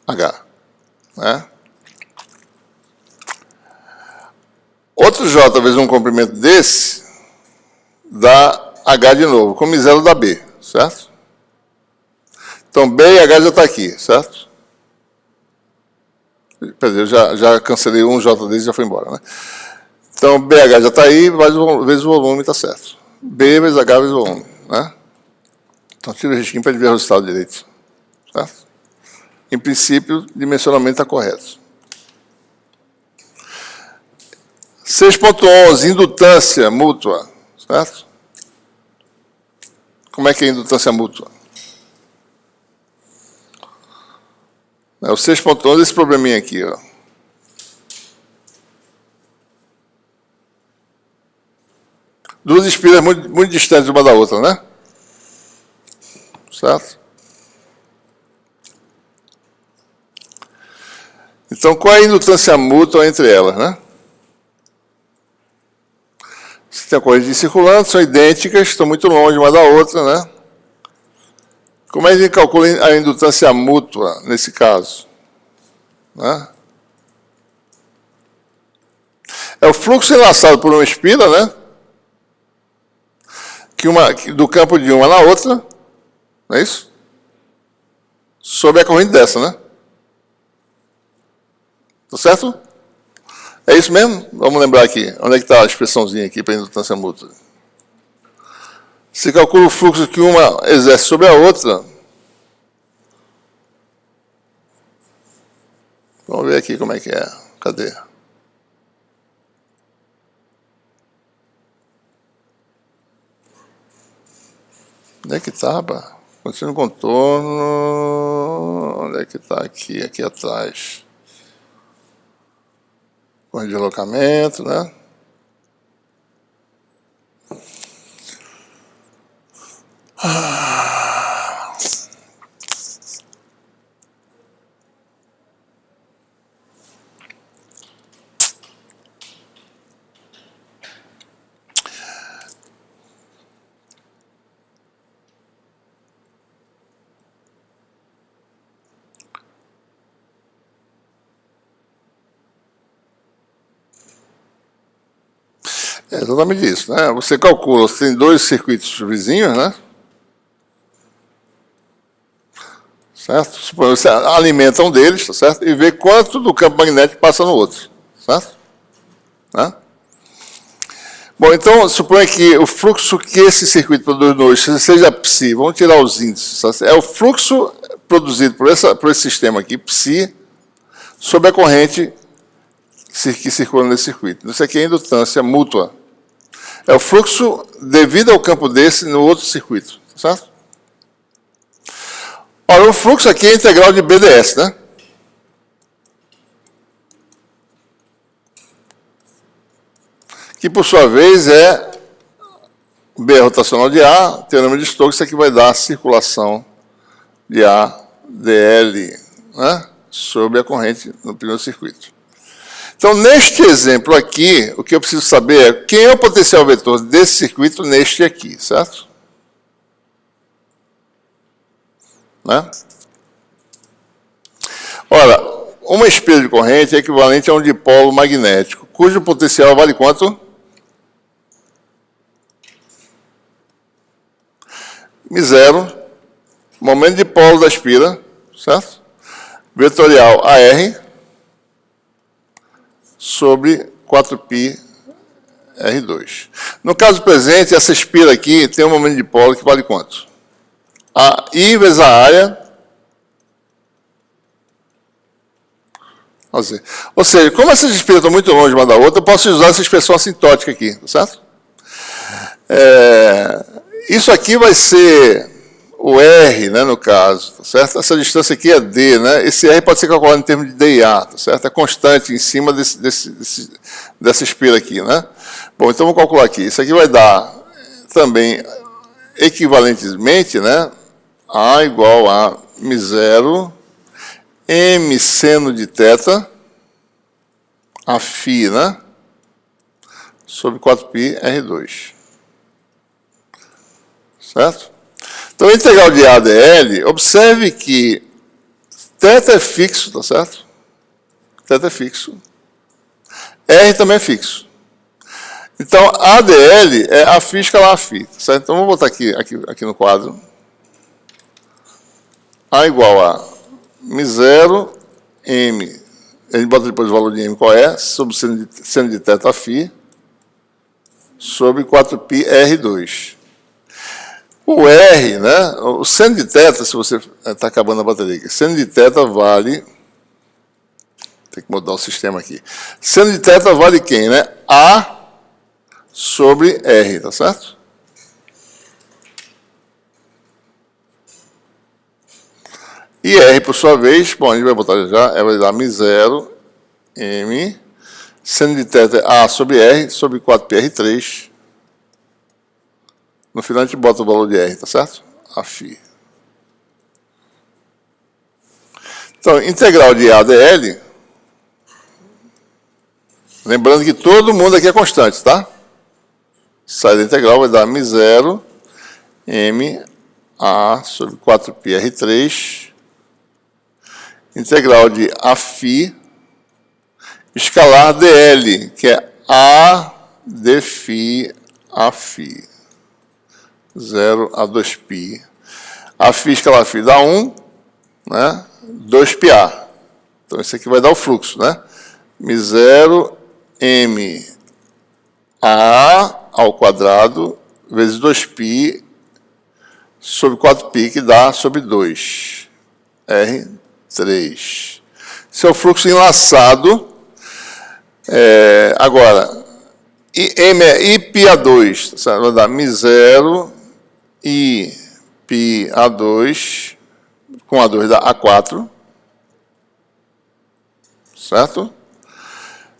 H, né? Outro J vezes um comprimento desse dá H de novo, com μ0 da B, certo? Então, B e H já está aqui, certo? Quer dizer, eu já cancelei um J desse e já foi embora, né? Então, BH já está aí, vezes o volume está certo. B vezes H vezes o volume, né? Então, tira o risquinho para ver o resultado direito, certo? Em princípio, o dimensionamento está correto. 6.11, indutância mútua, certo? Como é que é a indutância mútua? O 6.11 esse probleminha aqui, ó. Duas espiras muito distantes uma da outra, né? Certo? Então, qual é a indutância mútua entre elas, né? Você tem a corrente circulante, são idênticas, estão muito longe uma da outra, né? Como é que a gente calcula a indutância mútua nesse caso? Né? É o fluxo enlaçado por uma espira, né? Do campo de uma na outra, não é isso? Sobre a corrente dessa, né? Tá certo? É isso mesmo? Vamos lembrar aqui. Onde é que está a expressãozinha aqui para a indutância mútua? Se calcula o fluxo que uma exerce sobre a outra. Vamos ver aqui como é que é. Cadê? Onde é que está, rapaz? Continua o contorno. Onde é que está? Aqui atrás. Corrente de deslocamento, né? É exatamente isso, né? Você calcula, você tem dois circuitos vizinhos, né? Certo? Suponho que você alimenta um deles, tá certo? E vê quanto do campo magnético passa no outro, certo? Né? Bom, então, suponha que o fluxo que esse circuito produz no eixo seja psi, vamos tirar os índices, tá? É o fluxo produzido por esse sistema aqui, psi, sobre a corrente que circula nesse circuito. Isso aqui é a indutância mútua. É o fluxo devido ao campo desse no outro circuito, certo? Ora, o fluxo aqui é integral de BDS, né? Que, por sua vez, é B rotacional de A, teorema de Stokes, isso aqui vai dar a circulação de A, dl, né? Sobre a corrente no primeiro circuito. Então, neste exemplo aqui, o que eu preciso saber é quem é o potencial vetor desse circuito neste aqui, certo? Né? Ora, uma espelha de corrente é equivalente a um dipolo magnético, cujo potencial vale quanto? μ0, momento de polo da espira, certo? Vetorial AR sobre 4π R2. No caso presente, essa espira aqui tem um momento de polo que vale quanto? A I vezes a área. Ou seja, como essas espiras estão muito longe uma da outra, eu posso usar essa expressão assintótica aqui, certo? Isso aqui vai ser o R, né, no caso, tá certo? Essa distância aqui é D, né? Esse R pode ser calculado em termos de D e A, tá certo? É constante em cima dessa espira aqui, né? Bom, então vou calcular aqui. Isso aqui vai dar também, equivalentemente, né? A igual a μ0 M seno de θ, a φ, né? Sobre 4π R2. Certo? Então, a integral de A dl, observe que θ é fixo, tá certo? θ é fixo. R também é fixo. Então, A dl é a φ escalar a φ, certo? Então, vou botar aqui no quadro. A igual a μ0 M, a gente bota depois o valor de M qual é, sobre seno de θ φ, sobre 4π R2. O R, né, o seno de θ, se você está acabando a bateria aqui, seno de θ vale, tem que mudar o sistema aqui, seno de θ vale quem, né? A sobre R, tá certo? E R, por sua vez, bom, a gente vai botar já, vai dar μ0, M, seno de θ é A sobre R, sobre 4πr3. No final a gente bota o valor de R, tá certo? A φ. Então, integral de A dl, lembrando que todo mundo aqui é constante, tá? Sai da integral, vai dar μ0, M, A sobre 4πr3, integral de A φ, escalar dl, que é A d φ A φ. 0 a 2π. A φ escalar φ dá 1, né? 2πa. Então, isso aqui vai dar o fluxo, né? μ0 M A ao quadrado vezes 2π sobre 4π, que dá sobre 2. R3. Esse é o fluxo enlaçado. Agora, M é IπA2, vai dar μ0 IπA2, com A2 dá A4, certo?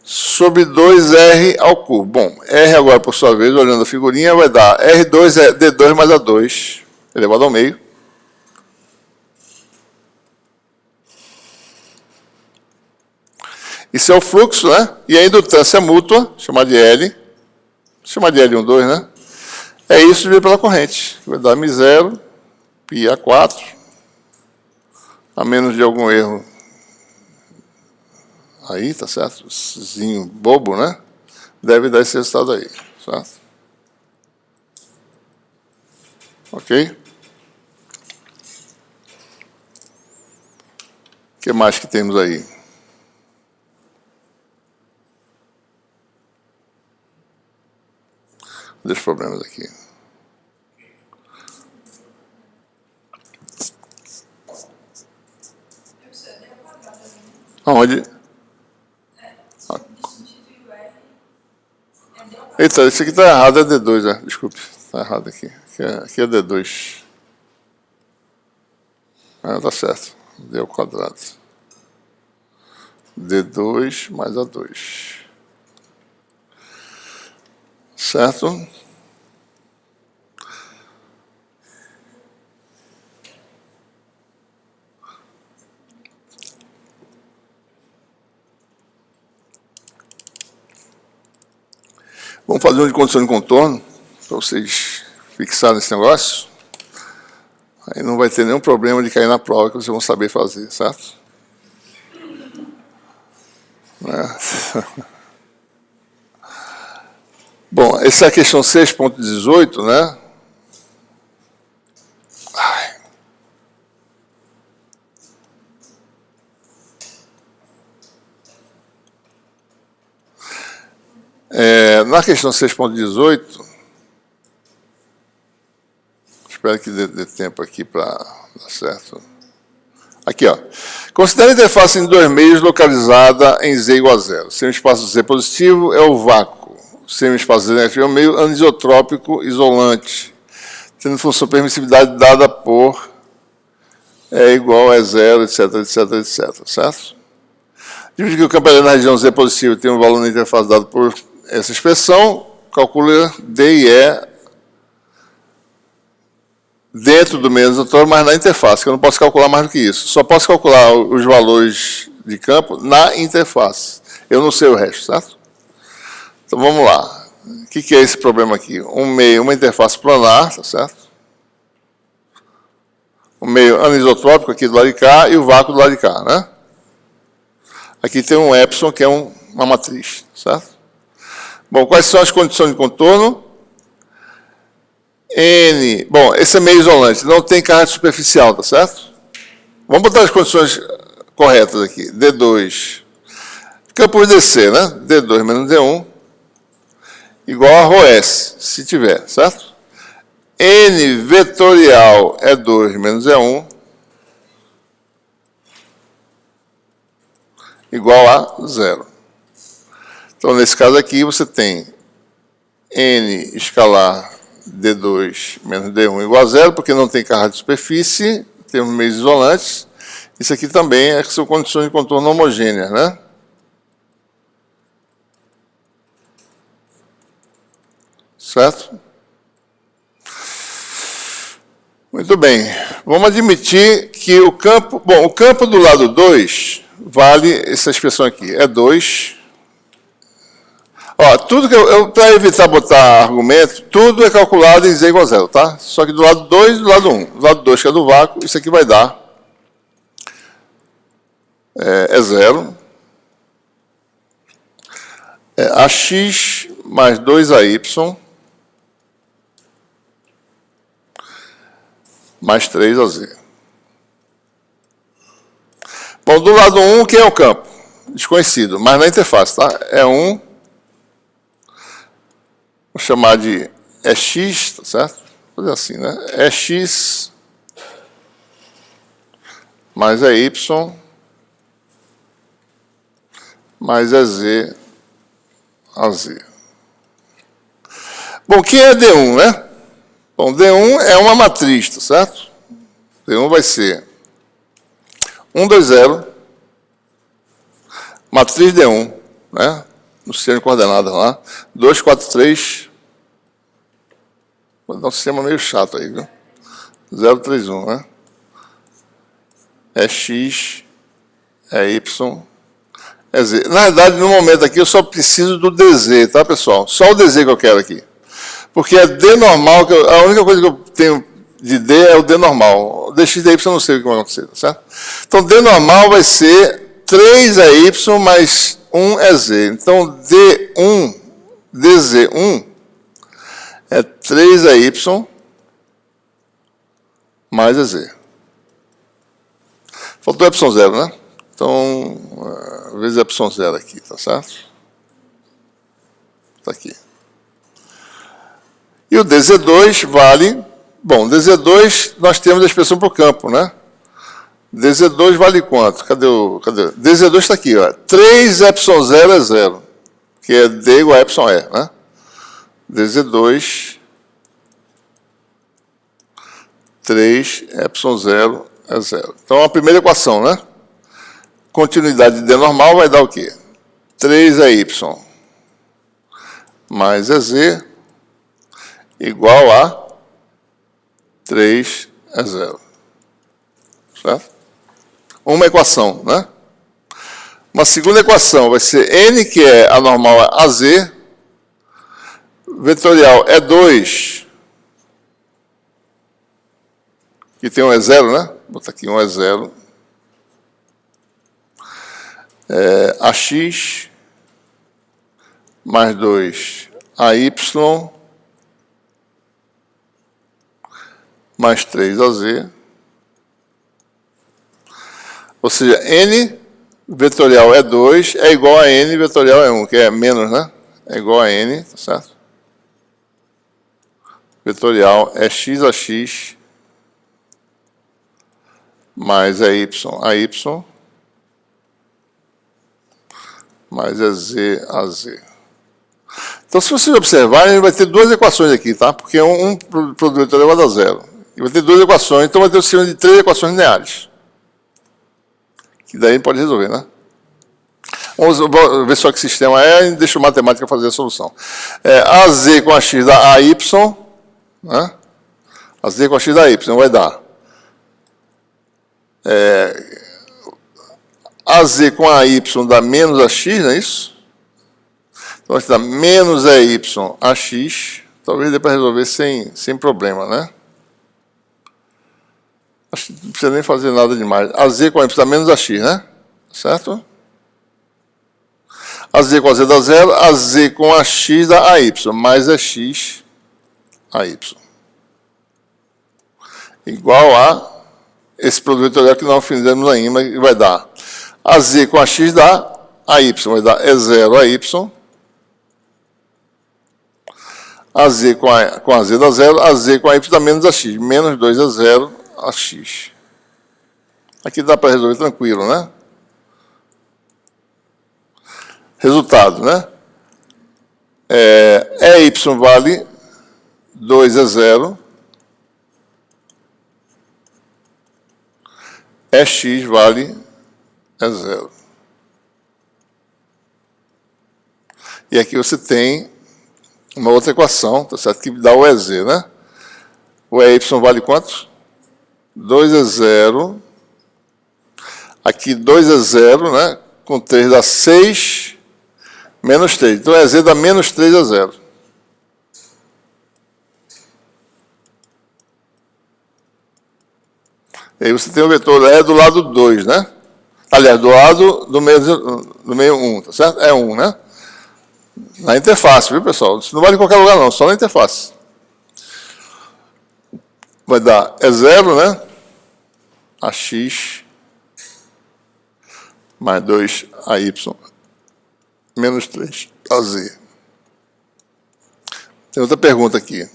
Sobre 2R ao cubo. Bom, R agora, por sua vez, olhando a figurinha, vai dar R2 é D2 mais A2, elevado ao meio. Isso é o fluxo, né? E a indutância mútua, chamada de L, chamada de L12, né? É isso dividido pela corrente. Vai dar μ0, πA4, a menos de algum erro aí, tá certo? Zinho bobo, né? Deve dar esse resultado aí, certo? Ok? O que mais que temos aí? Deixa os problemas aqui. Aonde? Eita, isso aqui está errado, é D2, desculpe. Está errado aqui. Aqui é D2. Tá certo. D ao quadrado. D2 mais A2. Certo? Vamos fazer uma de condição de contorno, para vocês fixarem esse negócio. Aí não vai ter nenhum problema de cair na prova, que vocês vão saber fazer, certo? Bom, essa é a questão 6.18, né? Na questão 6.18, espero que dê tempo aqui para dar certo. Aqui, ó. Considere a interface em dois meios localizada em Z igual a zero. Se o espaço Z positivo é o vácuo. Se o espaço Z negativo é o meio anisotrópico isolante, tendo função permissividade dada por igual a zero, etc, etc, etc, certo? Dividir que o campo na região Z positivo tem um valor na interface dado por essa expressão, calcula D e E dentro do meio anisotrópico, mas na interface, que eu não posso calcular mais do que isso. Só posso calcular os valores de campo na interface. Eu não sei o resto, certo? Então vamos lá. O que é esse problema aqui? Uma interface planar, tá certo? O meio anisotrópico aqui do lado de cá e o vácuo do lado de cá, né? Aqui tem um epsilon, que é uma matriz, certo? Bom, quais são as condições de contorno? N, bom, esse é meio isolante, não tem carga superficial, tá certo? Vamos botar as condições corretas aqui. D2, campo DC, né? D2 menos D1, igual a ρS, se tiver, certo? N vetorial é 2 menos E1, igual a 0. Então, nesse caso aqui, você tem N escalar D2 menos D1 igual a 0, porque não tem carga de superfície, temos meios isolantes. Isso aqui também são condições de contorno homogêneas, né? Certo? Muito bem. Vamos admitir que o campo... Bom, o campo do lado 2 vale essa expressão aqui. É 2... Ó, tudo que para evitar botar argumento, tudo é calculado em Z igual a 0, tá? Só que do lado 2 e do lado 1. Do lado 2, que é do vácuo, isso aqui vai dar é 0. AX mais 2AY mais 3AZ. Bom, do lado 1, quem é o campo? Desconhecido, mas na interface, tá? É 1... Vou chamar de EX, tá certo? Vou fazer assim, né? EX mais EY mais EZ AZ. Bom, o que é D1, né? Bom, D1 é uma matriz, tá certo? D1 vai ser 1, 2, 0, matriz D1, né? No sistema de coordenadas lá, 2, 4, 3, vou dar um sistema meio chato aí, viu? 0, 3, 1, né? É X, é Y, é Z. Na verdade, no momento aqui, eu só preciso do DZ, tá, pessoal? Só o DZ que eu quero aqui. Porque é D normal, a única coisa que eu tenho de D é o D normal. O DX e DY eu não sei o que vai acontecer, tá certo? Então, D normal vai ser 3EY mais 1 é Z. Então, D1, DZ1 3 é y mais é z. Faltou y0, né? Então, vezes y0 aqui, tá certo? Tá aqui. E o dz2 vale... Bom, dz2 nós temos a expressão para o campo, né? dz2 vale quanto? Cadê? dz2 está aqui, ó. 3y0 é 0, que é d igual a y, né? dz2, 3y0 é 0. Então, a primeira equação, né? Continuidade de d normal vai dar o quê? 3 é y mais é z igual a 3 é 0. Certo? Uma equação, né? Uma segunda equação vai ser n, que é a normal a z, vetorial é 2, que tem um é 0, né? Vou botar aqui um é 0. AX mais 2 AY mais 3 AZ. Ou seja, N vetorial é 2 é igual a N vetorial é 1, que é menos, né? É igual a N, tá certo? Vetorial é x a x mais é y a y mais é z a z. Então, se vocês observarem, vai ter duas equações aqui, tá? Porque um produto vetorial vai dar 0. E vai ter duas equações, então vai ter o sistema de 3 equações lineares. Que daí a gente pode resolver, né? Vamos ver só que sistema é e deixa o matemática fazer a solução. AZ com AX dá AY, né? AZ com AX dá Y, vai dar AZ com AY dá menos AX, não é isso? Então, vai dar menos EY AX. Talvez dê para resolver sem problema, né? Acho que não precisa nem fazer nada demais. AZ com AY dá menos AX, né? Certo? AZ com AZ dá 0. AZ com AX dá AY, mais AX AY. Igual a esse produto vetorial que nós fizemos ainda, que vai dar AZ com AX dá AY, vai dar E0 AY. AZ com AZ dá 0, AZ com AY dá menos AX, menos 2 a 0 AX. Aqui dá para resolver tranquilo, né? Resultado, né? EY vale 2 a 0. EX vale 0. E aqui você tem uma outra equação, tá certo? Que dá o EZ, né? O EY vale quanto? 2 a 0. Aqui 2 a 0, né? Com 3 dá 6, menos 3. Então, EZ dá menos 3 a 0. E aí você tem o vetor E do lado 2, né? Aliás, do lado do meio 1, tá certo? É 1, né? Na interface, viu, pessoal? Isso não vale em qualquer lugar, não, só na interface. Vai dar E0, né? AX mais 2 AY menos 3 AZ. Tem outra pergunta aqui.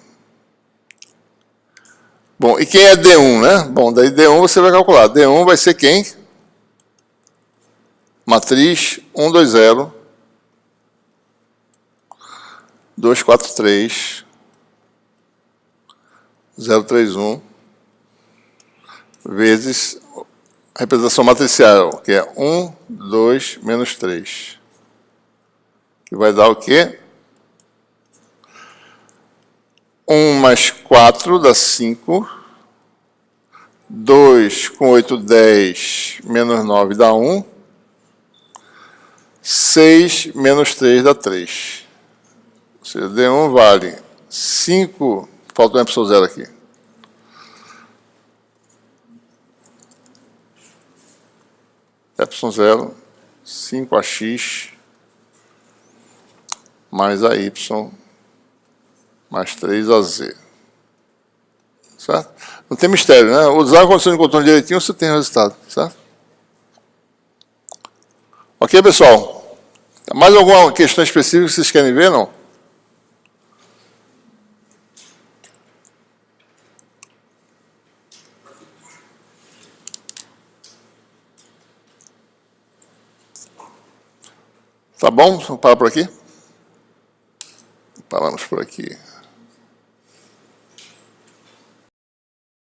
Bom, e quem é D1, né? Bom, daí D1 você vai calcular. D1 vai ser quem? Matriz 1, 2, 0, 2, 4, 3, 0, 3, 1, vezes a representação matricial, que é 1, 2, menos 3. Que vai dar o quê? 1 mais 4 dá 5. 2 com 8, 10, menos 9 dá 1. 6 menos 3 dá 3. Ou seja, D1 vale 5, falta um Y0 aqui. Y0, 5AX mais AY mais 3AZ. Certo? Não tem mistério, né? Usar a condição de contorno direitinho, você tem o resultado, certo? Ok, pessoal? Mais alguma questão específica que vocês querem ver, não? Tá bom? Vamos parar por aqui? Paramos por aqui.